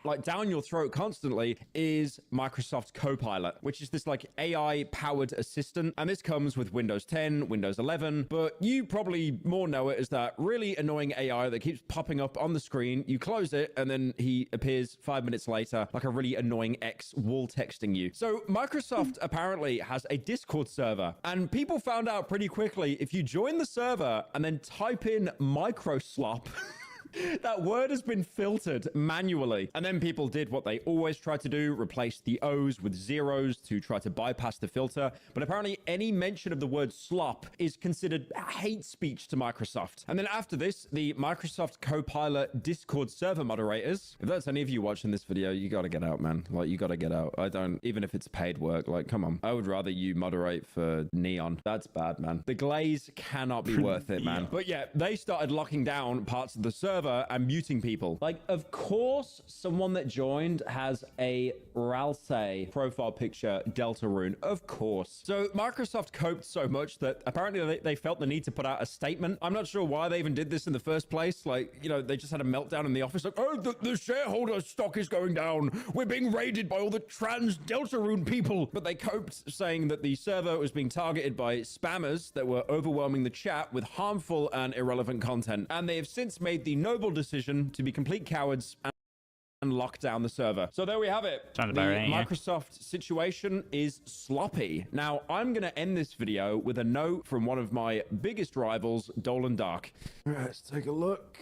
like down your throat constantly is Microsoft Copilot, which is this like AI powered assistant. And this comes with Windows 10, Windows 11, but you probably more know it as that really annoying AI that keeps popping up on the screen. You close it and then he appears 5 minutes later like a really annoying ex wall texting you. So Microsoft apparently has a Discord server, and people found out pretty quickly if you join the server and then type in microslop, that word has been filtered manually. And then people did what they always try to do, replace the O's with zeros to try to bypass the filter. But apparently any mention of the word slop is considered hate speech to Microsoft. And then after this, the Microsoft Copilot Discord server moderators, if that's any of you watching this video, you gotta get out, man. Like, you gotta get out. I don't, even if it's paid work, like, come on. I would rather you moderate for Neon. That's bad, man. The glaze cannot be worth it, man. But yeah, they started locking down parts of the server and muting people. Like, of course, someone that joined has a Ralsei profile picture Delta rune. Of course. So Microsoft coped so much that apparently they felt the need to put out a statement. I'm not sure why they even did this in the first place. Like, you know, they just had a meltdown in the office. Like, oh, the shareholder stock is going down. We're being raided by all the trans Delta rune people. But they coped saying that the server was being targeted by spammers that were overwhelming the chat with harmful and irrelevant content. And they have since made the noble decision to be complete cowards and lock down the server. So there we have it. Sounds The about right, yeah. Microsoft situation is sloppy. Now, I'm going to end this video with a note from one of my biggest rivals, Dolan Dark. Let's take a look.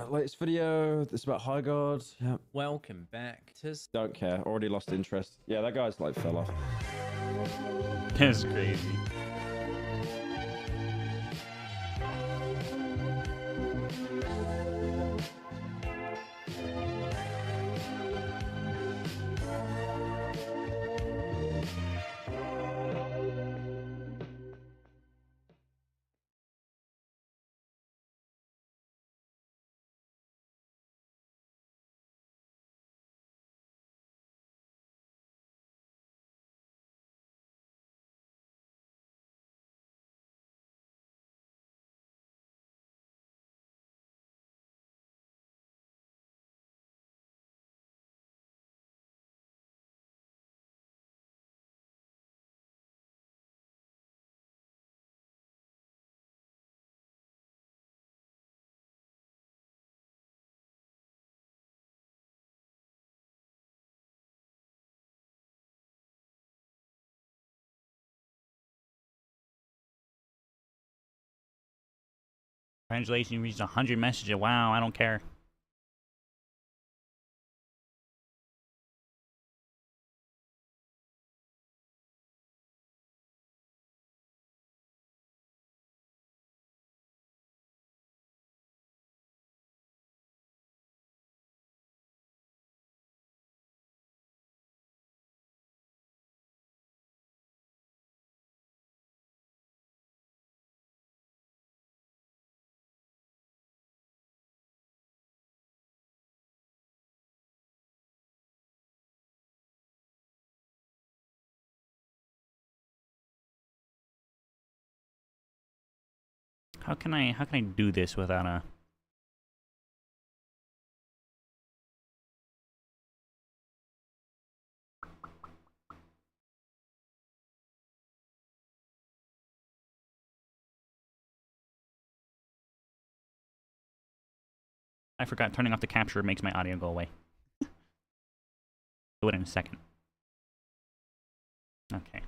Latest video. This is about High God. Yeah. Welcome back to... Don't care. Already lost interest. Yeah, that guy's like fell off. That's crazy. Translation reaches 100 messages. Wow, I don't care. How can I do this without a... I forgot turning off the capture makes my audio go away. Do it in a second. Okay.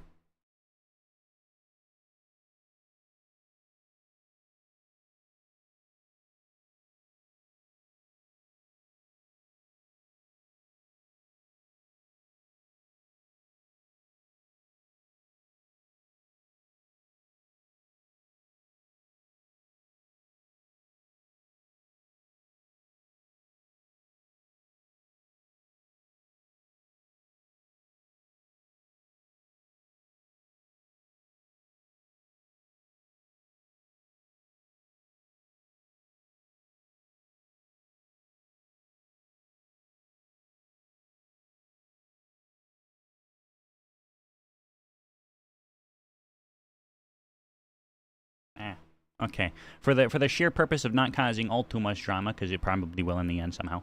Okay. For the sheer purpose of not causing all too much drama, because it probably will in the end somehow.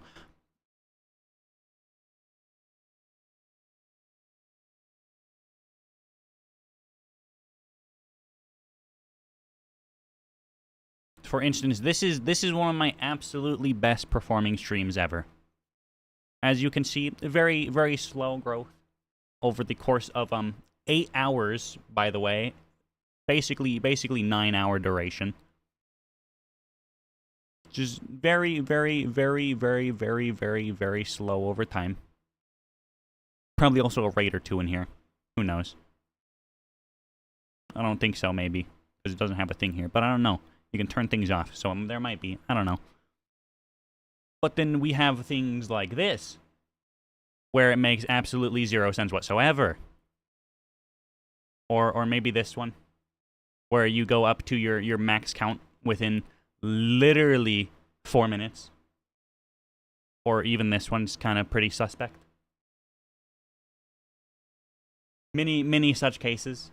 For instance, this is one of my absolutely best performing streams ever. As you can see, very, very slow growth over the course of 8 hours, by the way. Basically 9-hour duration. Just very, very, very, very, very, very, very slow over time. Probably also a raid or two in here. Who knows? I don't think so, maybe. Because it doesn't have a thing here. But I don't know. You can turn things off. So there might be. I don't know. But then we have things like this. Where it makes absolutely 0 sense whatsoever. Or maybe this one. Where you go up to your max count within literally 4 minutes. Or even this one's kind of pretty suspect. Many such cases.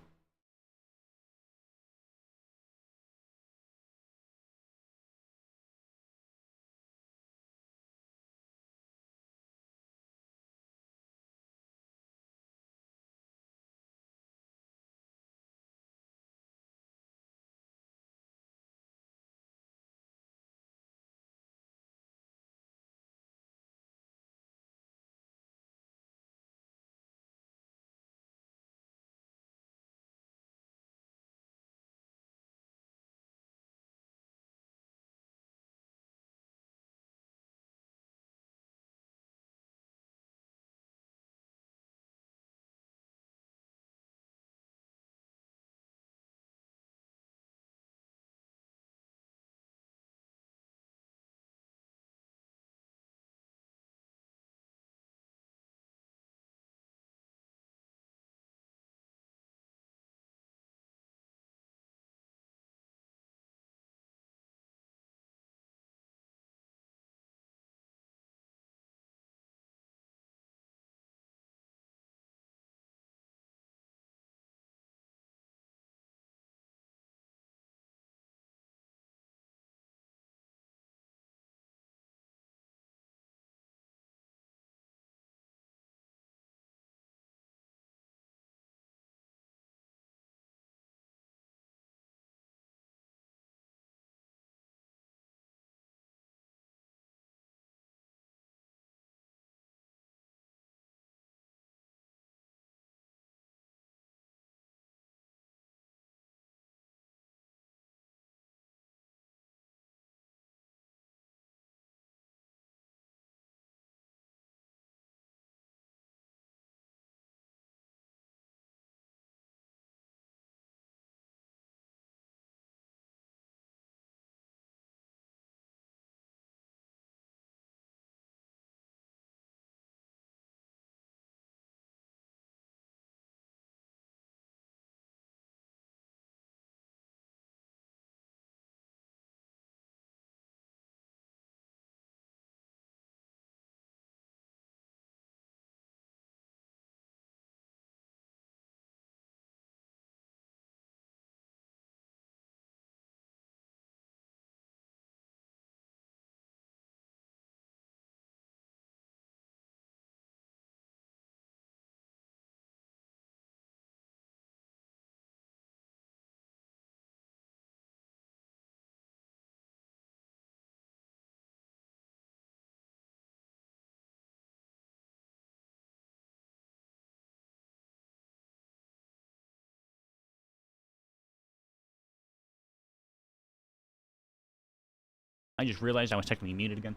I just realized I was technically muted again.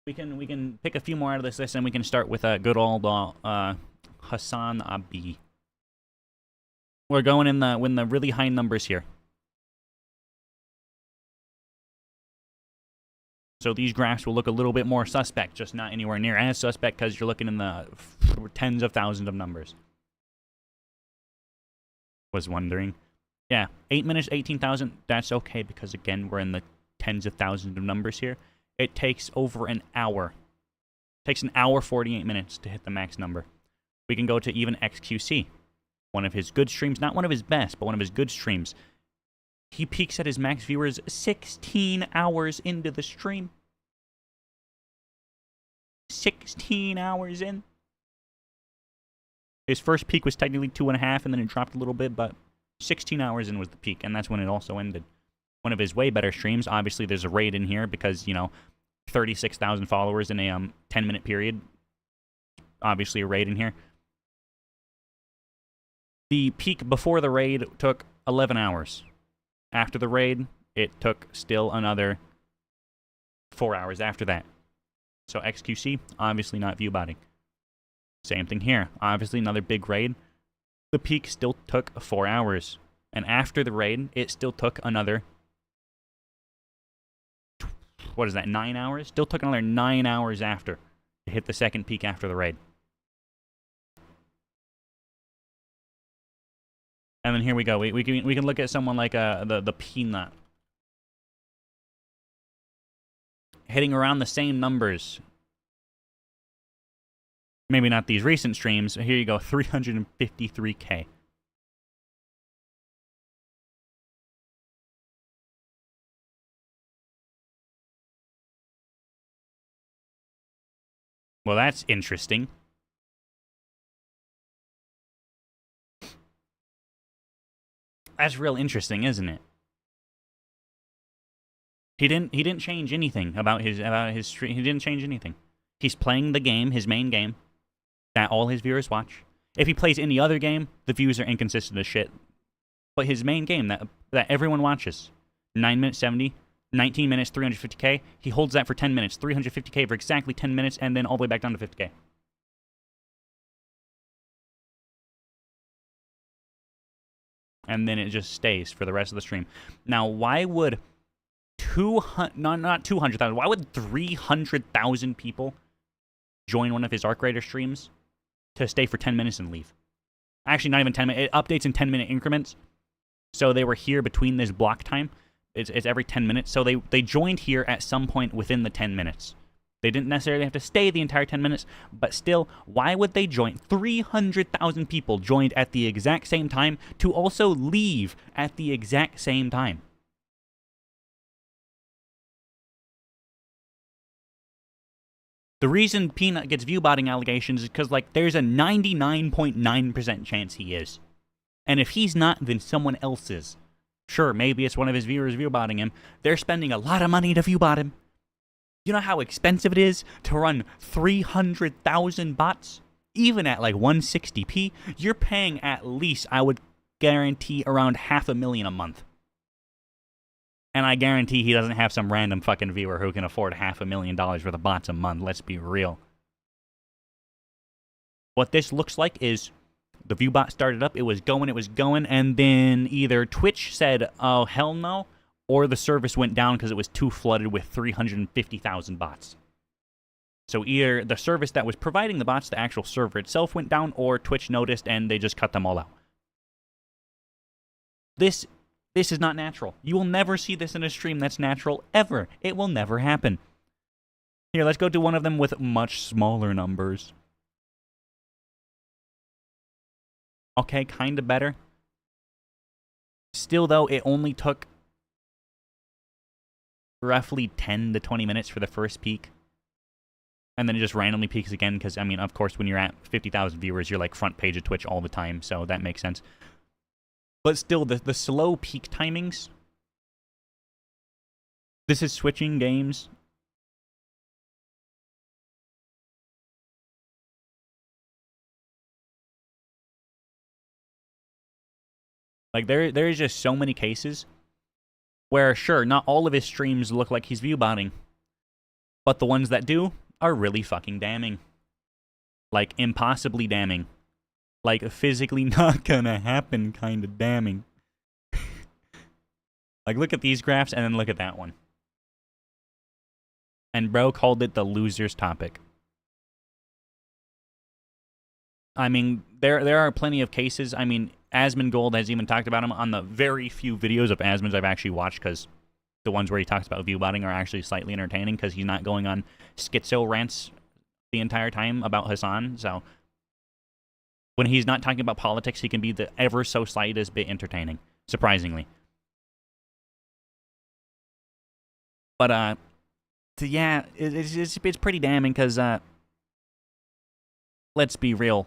We can pick a few more out of this list, and we can start with good old Hassan Abi. We're going in the really high numbers here. So these graphs will look a little bit more suspect, just not anywhere near as suspect because you're looking in the tens of thousands of numbers. Was wondering. Yeah, 8 minutes, 18,000. That's okay because, again, we're in the tens of thousands of numbers here. It takes over an hour. It takes an hour, 48 minutes to hit the max number. We can go to even XQC. One of his good streams, not one of his best, but one of his good streams. He peaks at his max viewers 16 hours into the stream. 16 hours in. His first peak was technically 2.5, and then it dropped a little bit, but 16 hours in was the peak, and that's when it also ended. One of his way better streams, obviously there's a raid in here because, 36,000 followers in a 10-minute period. Obviously a raid in here. The peak before the raid took 11 hours. After the raid, it took still another 4 hours after that. So XQC, obviously not view botting. Same thing here. Obviously another big raid. The peak still took 4 hours. And after the raid, it still took another... What is that, 9 hours? Still took another 9 hours after to hit the second peak after the raid. And then here we go. We can look at someone like the Peanut. Hitting around the same numbers. Maybe not these recent streams. Here you go, 353K. Well, that's interesting. That's real interesting, isn't it? He didn't change anything about his stream. He didn't change anything. He's playing the game, his main game, that all his viewers watch. If he plays any other game, the views are inconsistent as shit. But his main game that everyone watches, 9 minutes 70, 19 minutes 350K. He holds that for 10 minutes, 350K for exactly 10 minutes, and then all the way back down to 50K. And then it just stays for the rest of the stream. Now, why would not 200,000, why would 300,000 people join one of his Arc Raider streams to stay for 10 minutes and leave? Actually, not even 10 minutes. It updates in 10-minute increments. So they were here between this block time. It's every 10 minutes. So they joined here at some point within the 10 minutes. They didn't necessarily have to stay the entire 10 minutes, but still, why would they join? 300,000 people joined at the exact same time to also leave at the exact same time. The reason Peanut gets viewbotting allegations is because, there's a 99.9% chance he is. And if he's not, then someone else is. Sure, maybe it's one of his viewers viewbotting him. They're spending a lot of money to viewbot him. You know how expensive it is to run 300,000 bots? Even at 160p, you're paying at least, I would guarantee, around $500,000 a month. And I guarantee he doesn't have some random fucking viewer who can afford $500,000 worth of bots a month. Let's be real. What this looks like is the viewbot started up, it was going, and then either Twitch said, oh, hell no, or the service went down because it was too flooded with 350,000 bots. So either the service that was providing the bots, the actual server itself, went down, or Twitch noticed and they just cut them all out. This is not natural. You will never see this in a stream that's natural, ever. It will never happen. Here, let's go to one of them with much smaller numbers. Okay, kind of better. Still, though, it only took roughly 10 to 20 minutes for the first peak. And then it just randomly peaks again because, of course, when you're at 50,000 viewers, you're front page of Twitch all the time, so that makes sense. But still, the slow peak timings... This is switching games. There is just so many cases where, sure, not all of his streams look like he's viewbotting, but the ones that do are really fucking damning. Like, impossibly damning. Like, physically not gonna happen kind of damning. Like, look at these graphs and then look at that one. And bro called it the loser's topic. I mean, there are plenty of cases. I mean, Asmongold has even talked about him on the very few videos of Asmon's I've actually watched, because the ones where he talks about viewbotting are actually slightly entertaining, because he's not going on schizo rants the entire time about Hassan. So when he's not talking about politics, he can be the ever so slightest bit entertaining, surprisingly. But yeah, it's pretty damning, because let's be real.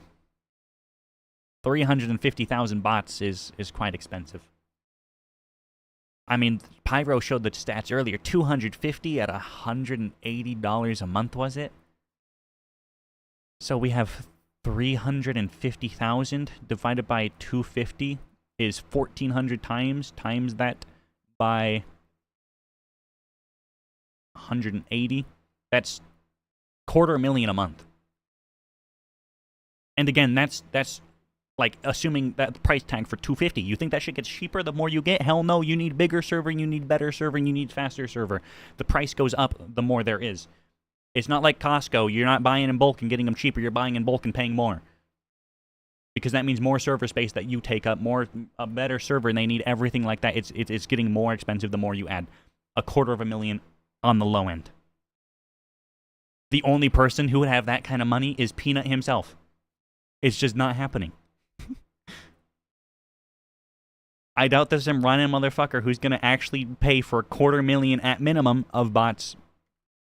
350,000 bots is quite expensive. I mean, Pyro showed the stats earlier. 250 at $180 a month, was it? So we have 350,000 divided by 250 is 1,400 times that by 180. That's $250,000 a month. And again, that's like assuming that price tag for 250. You think that shit gets cheaper the more you get? Hell no, you need bigger server, you need better server, you need faster server. The price goes up the more there is. It's not like Costco. You're not buying in bulk and getting them cheaper. You're buying in bulk and paying more. Because that means more server space that you take up, a better server, and they need everything like that. It's getting more expensive the more you add. $250,000 on the low end. The only person who would have that kind of money is Peanut himself. It's just not happening. I doubt there's some running motherfucker who's going to actually pay for $250,000 at minimum of bots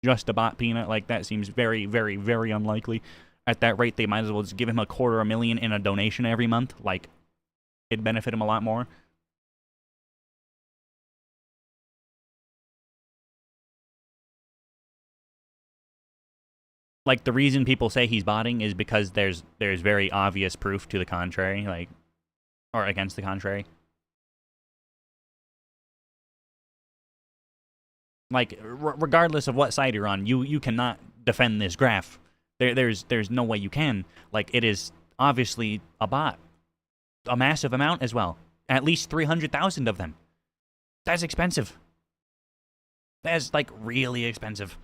just to bot Peanut. Like, that seems very, very, very unlikely. At that rate, they might as well just give him $250,000 in a donation every month. Like, it'd benefit him a lot more. Like, the reason people say he's botting is because there's very obvious proof to the contrary, like, or against the contrary. Like, regardless of what side you're on, you cannot defend this graph. There's no way you can. Like, it is obviously a bot. A massive amount as well. At least 300,000 of them. That's expensive. That's, like, really expensive.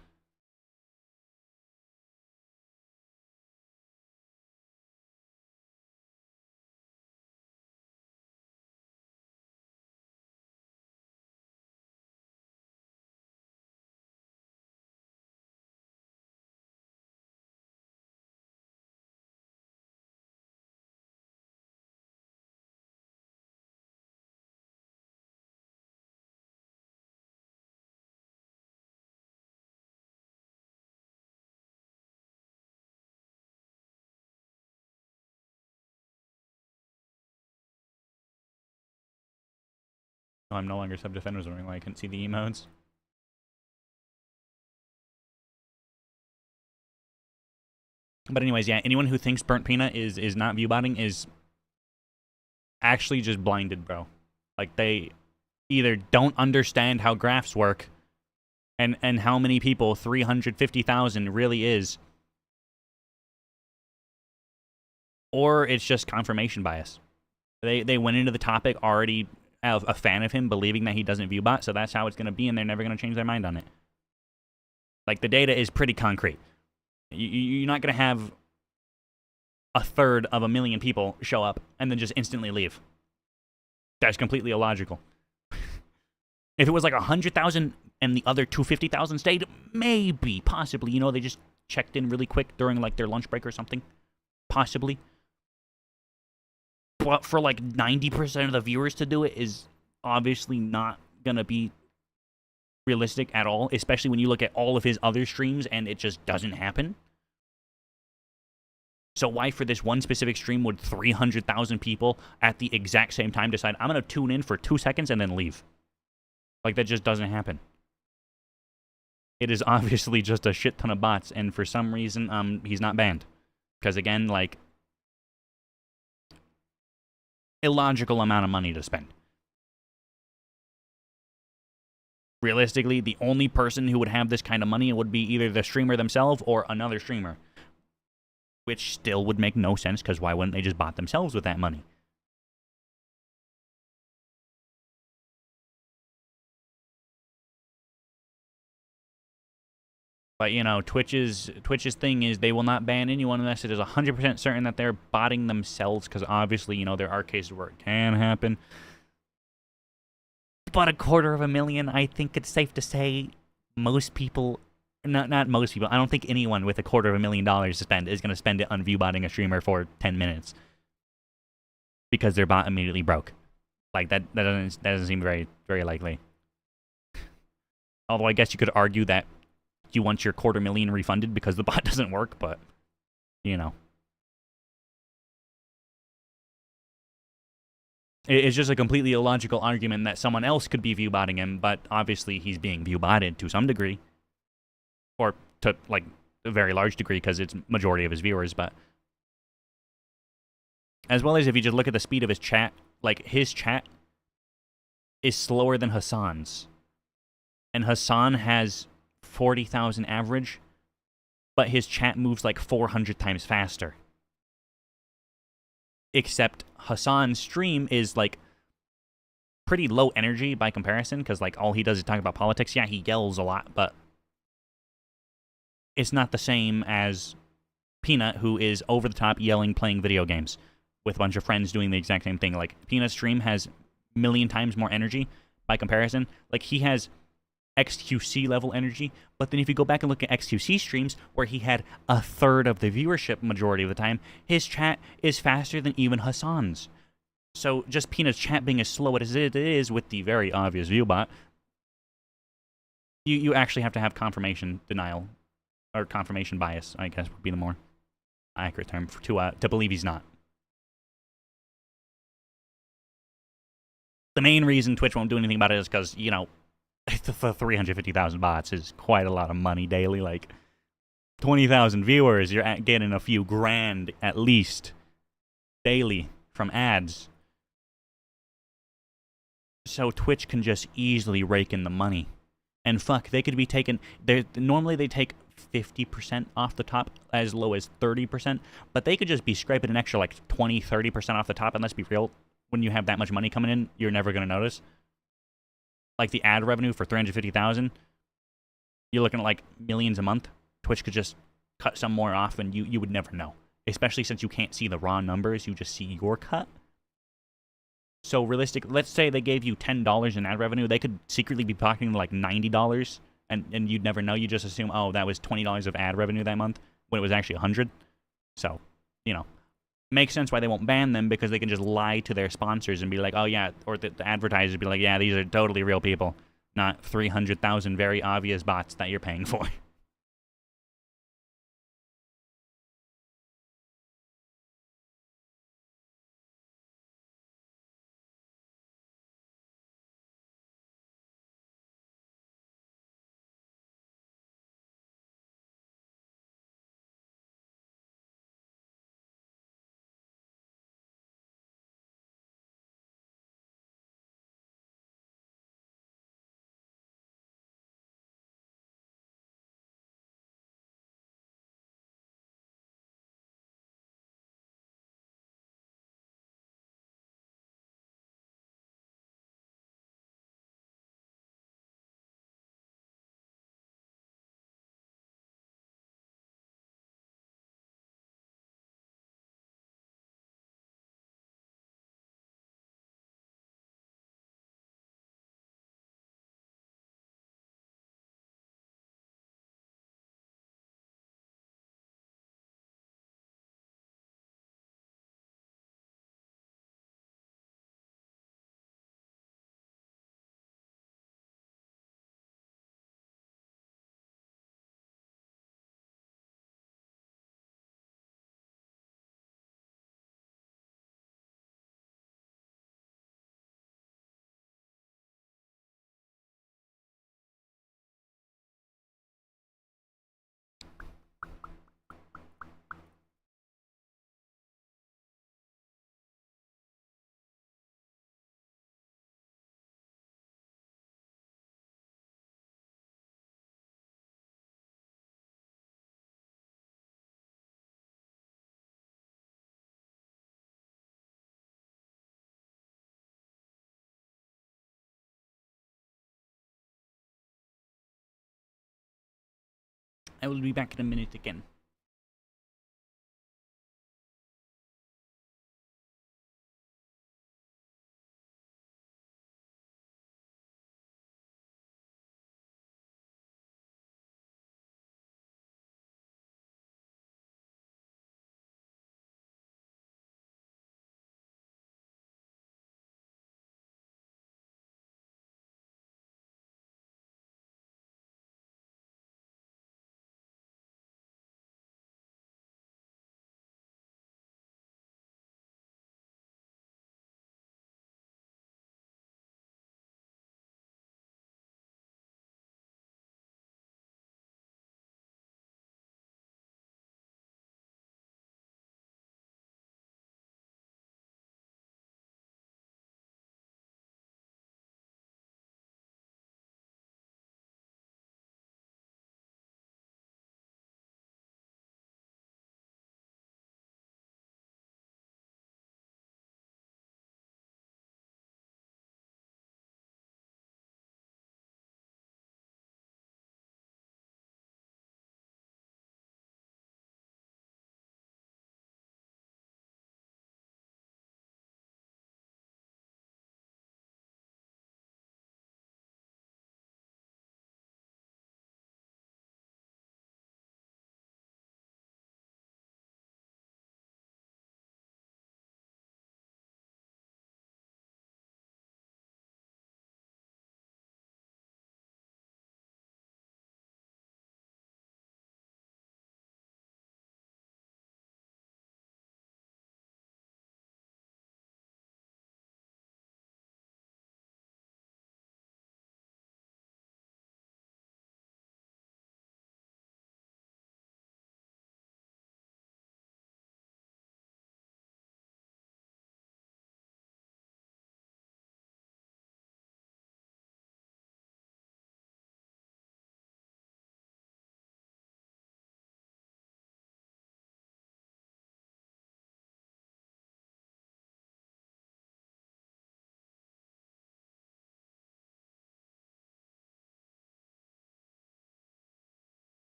Oh, I'm no longer sub-defender. I was wondering why I couldn't see the emotes. But anyways, yeah, anyone who thinks Burnt Peanut is not viewbotting is actually just blinded, bro. Like, they either don't understand how graphs work and how many people 350,000 really is, or it's just confirmation bias. They went into the topic already a fan of him, believing that he doesn't viewbot, so that's how it's going to be, and they're never going to change their mind on it. Like, the data is pretty concrete. You're not going to have 1/3 of a million people show up and then just instantly leave. That's completely illogical. If it was like 100,000 and the other 250,000 stayed, maybe, possibly, you know, they just checked in really quick during like their lunch break or something. Possibly. But for like 90% of the viewers to do it is obviously not going to be realistic at all, especially when you look at all of his other streams and it just doesn't happen. So why for this one specific stream would 300,000 people at the exact same time decide, I'm going to tune in for 2 seconds and then leave? Like, that just doesn't happen. It is obviously just a shit ton of bots, and for some reason, he's not banned. Because again, like, illogical amount of money to spend. Realistically, the only person who would have this kind of money would be either the streamer themselves or another streamer. Which still would make no sense, because why wouldn't they just bot themselves with that money? But, you know, Twitch's thing is they will not ban anyone unless it is 100% certain that they're botting themselves, because obviously, you know, there are cases where it can happen. But $250,000, I think it's safe to say most people, not most people, I don't think anyone with $250,000 to spend is going to spend it on view-botting a streamer for 10 minutes. Because their bot immediately broke. Like, that doesn't seem very, very likely. Although I guess you could argue that you want your $250,000 refunded because the bot doesn't work, but, you know. It's just a completely illogical argument that someone else could be view-botting him, but obviously he's being view-botted to some degree. Or to, like, a very large degree because it's majority of his viewers, but... As well as if you just look at the speed of his chat, like, his chat is slower than Hassan's. And Hassan has 40,000 average, but his chat moves like 400 times faster. Except Hassan's stream is like pretty low energy by comparison, because like all he does is talk about politics. Yeah, he yells a lot, but it's not the same as Peanut, who is over the top yelling, playing video games with a bunch of friends doing the exact same thing. Like, Peanut's stream has a million times more energy by comparison. Like, he has XQC level energy, but then if you go back and look at XQC streams where he had a third of the viewership majority of the time, his chat is faster than even Hassan's. So just Peanut's chat being as slow as it is with the very obvious viewbot, you actually have to have confirmation denial, or confirmation bias, I guess would be the more accurate term to believe he's not. The main reason Twitch won't do anything about it is because, you know, the 350,000 bots is quite a lot of money daily. Like, 20,000 viewers, you're getting a few grand at least daily from ads. So Twitch can just easily rake in the money. And fuck, they could be taking... Normally they take 50% off the top, as low as 30%, but they could just be scraping an extra like 20, 30% off the top, and let's be real, when you have that much money coming in, you're never going to notice. Like, the ad revenue for 350,000, you're looking at like millions a month. Twitch could just cut some more off and you would never know. Especially since you can't see the raw numbers, you just see your cut. So realistic, let's say they gave you $10 in ad revenue, they could secretly be pocketing like $90 and you'd never know. You just assume, oh, that was $20 of ad revenue that month when it was actually $100. So, you know, makes sense why they won't ban them, because they can just lie to their sponsors and be like, oh yeah, or the advertisers be like, yeah, these are totally real people, not 300,000 very obvious bots that you're paying for. I will be back in a minute again.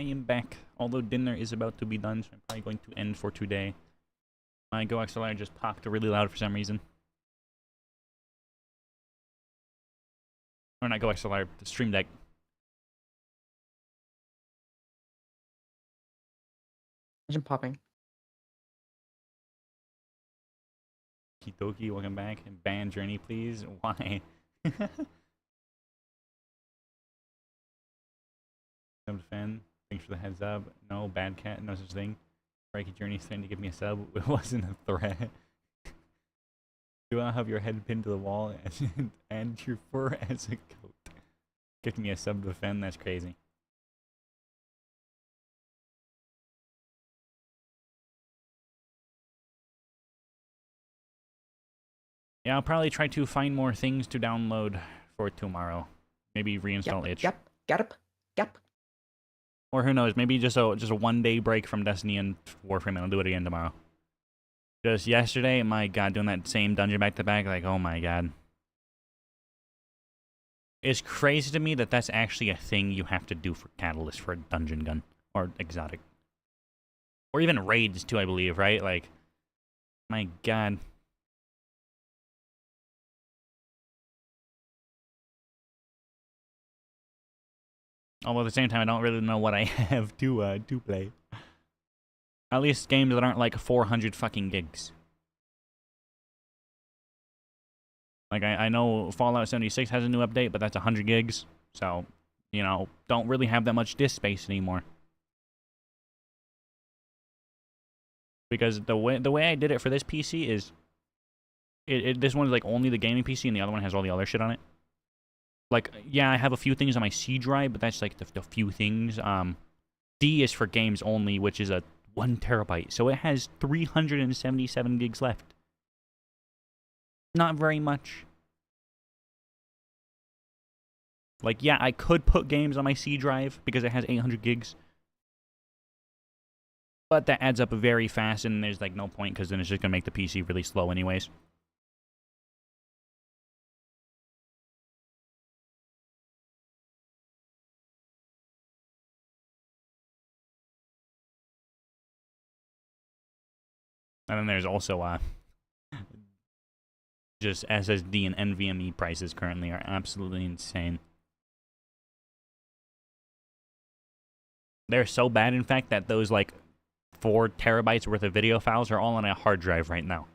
I am back. Although dinner is about to be done, so I'm probably going to end for today. My Go XLR just popped really loud for some reason. Or not Go XLR, the Stream Deck. Imagine popping. Kidoki, welcome back. Ban Journey, please. Why? Defend. Thanks for the heads up. No, bad cat, no such thing. Frankie Journey's trying to give me a sub. It wasn't a threat. Do I have your head pinned to the wall and your fur as a coat? Give me a sub to defend. That's crazy. Yeah, I'll probably try to find more things to download for tomorrow. Maybe reinstall itch. Yep. Or who knows, maybe just a 1 day break from Destiny and Warframe and I'll do it again tomorrow. Just yesterday, my god, doing that same dungeon back to back, like, oh my god. It's crazy to me that that's actually a thing you have to do for Catalyst for a dungeon gun. Or exotic. Or even raids too, I believe, right? Like, my god. Although at the same time, I don't really know what I have to play. At least games that aren't like 400 fucking gigs. Like, I know Fallout 76 has a new update, but that's 100 gigs. So, you know, don't really have that much disk space anymore. Because the way I did it for this PC is... this one's like only the gaming PC and the other one has all the other shit on it. Like, yeah, I have a few things on my C drive, but that's like the few things. D is for games only, which is a 1 terabyte. So it has 377 gigs left. Not very much. Like, yeah, I could put games on my C drive because it has 800 gigs. But that adds up very fast, and there's like no point because then it's just going to make the PC really slow anyways. And then there's also just SSD and NVMe prices currently are absolutely insane. They're so bad, in fact, that those like 4 terabytes worth of video files are all on a hard drive right now.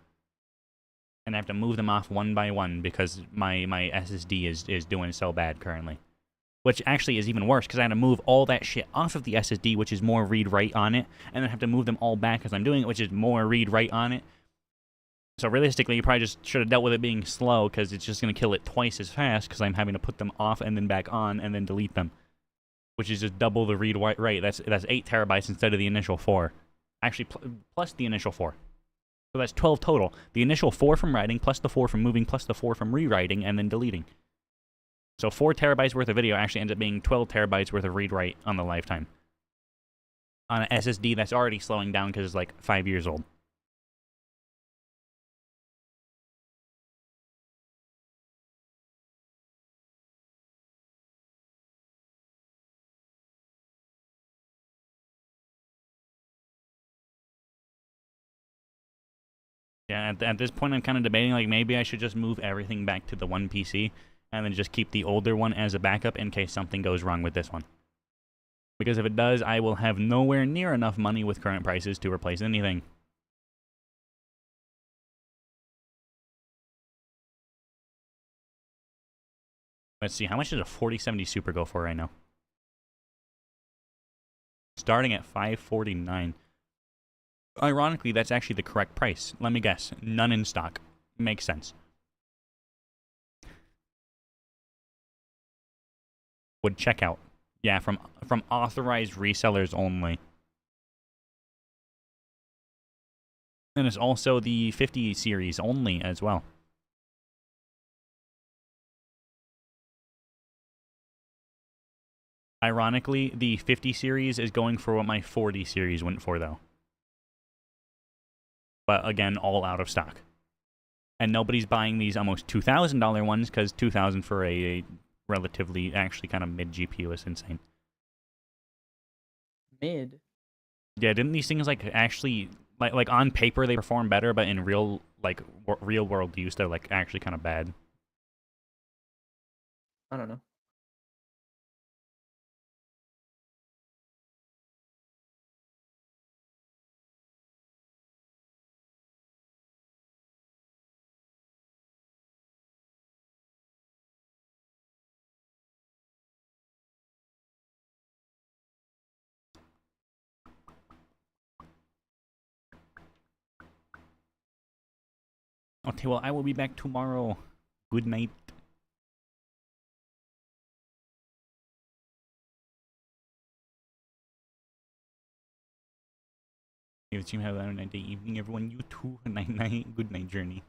And I have to move them off one by one because my SSD is doing so bad currently. Which actually is even worse because I had to move all that shit off of the SSD, which is more read-write on it, and then have to move them all back as I'm doing it, which is more read-write on it. So realistically, you probably just should have dealt with it being slow because it's just going to kill it twice as fast because I'm having to put them off and then back on and then delete them. Which is just double the read-write. That's 8 terabytes instead of the initial 4. Actually, plus the initial 4. So that's 12 total. The initial 4 from writing, plus the 4 from moving, plus the 4 from rewriting, and then deleting. So 4 terabytes worth of video actually ends up being 12 terabytes worth of read-write on the lifetime. On an SSD that's already slowing down because it's like 5 years old. Yeah, at this point I'm kind of debating, like, maybe I should just move everything back to the one PC and then just keep the older one as a backup in case something goes wrong with this one. Because if it does, I will have nowhere near enough money with current prices to replace anything. Let's see, how much does a 4070 Super go for right now? Starting at $549. Ironically, that's actually the correct price. Let me guess. None in stock. Makes sense. Would check out. Yeah, from authorized resellers only. And it's also the 50 series only as well. Ironically, the 50 series is going for what my 40 series went for, though. But again, all out of stock. And nobody's buying these almost $2,000 ones, because $2,000 for a relatively, actually kind of mid GPU is insane. mid. Yeah, didn't these things like actually like on paper they perform better, but in real real world use they're like actually kind of bad? I don't know. Okay, well I will be back tomorrow. Good night. If you have a night evening, everyone. You too. Night night. Good night, journey.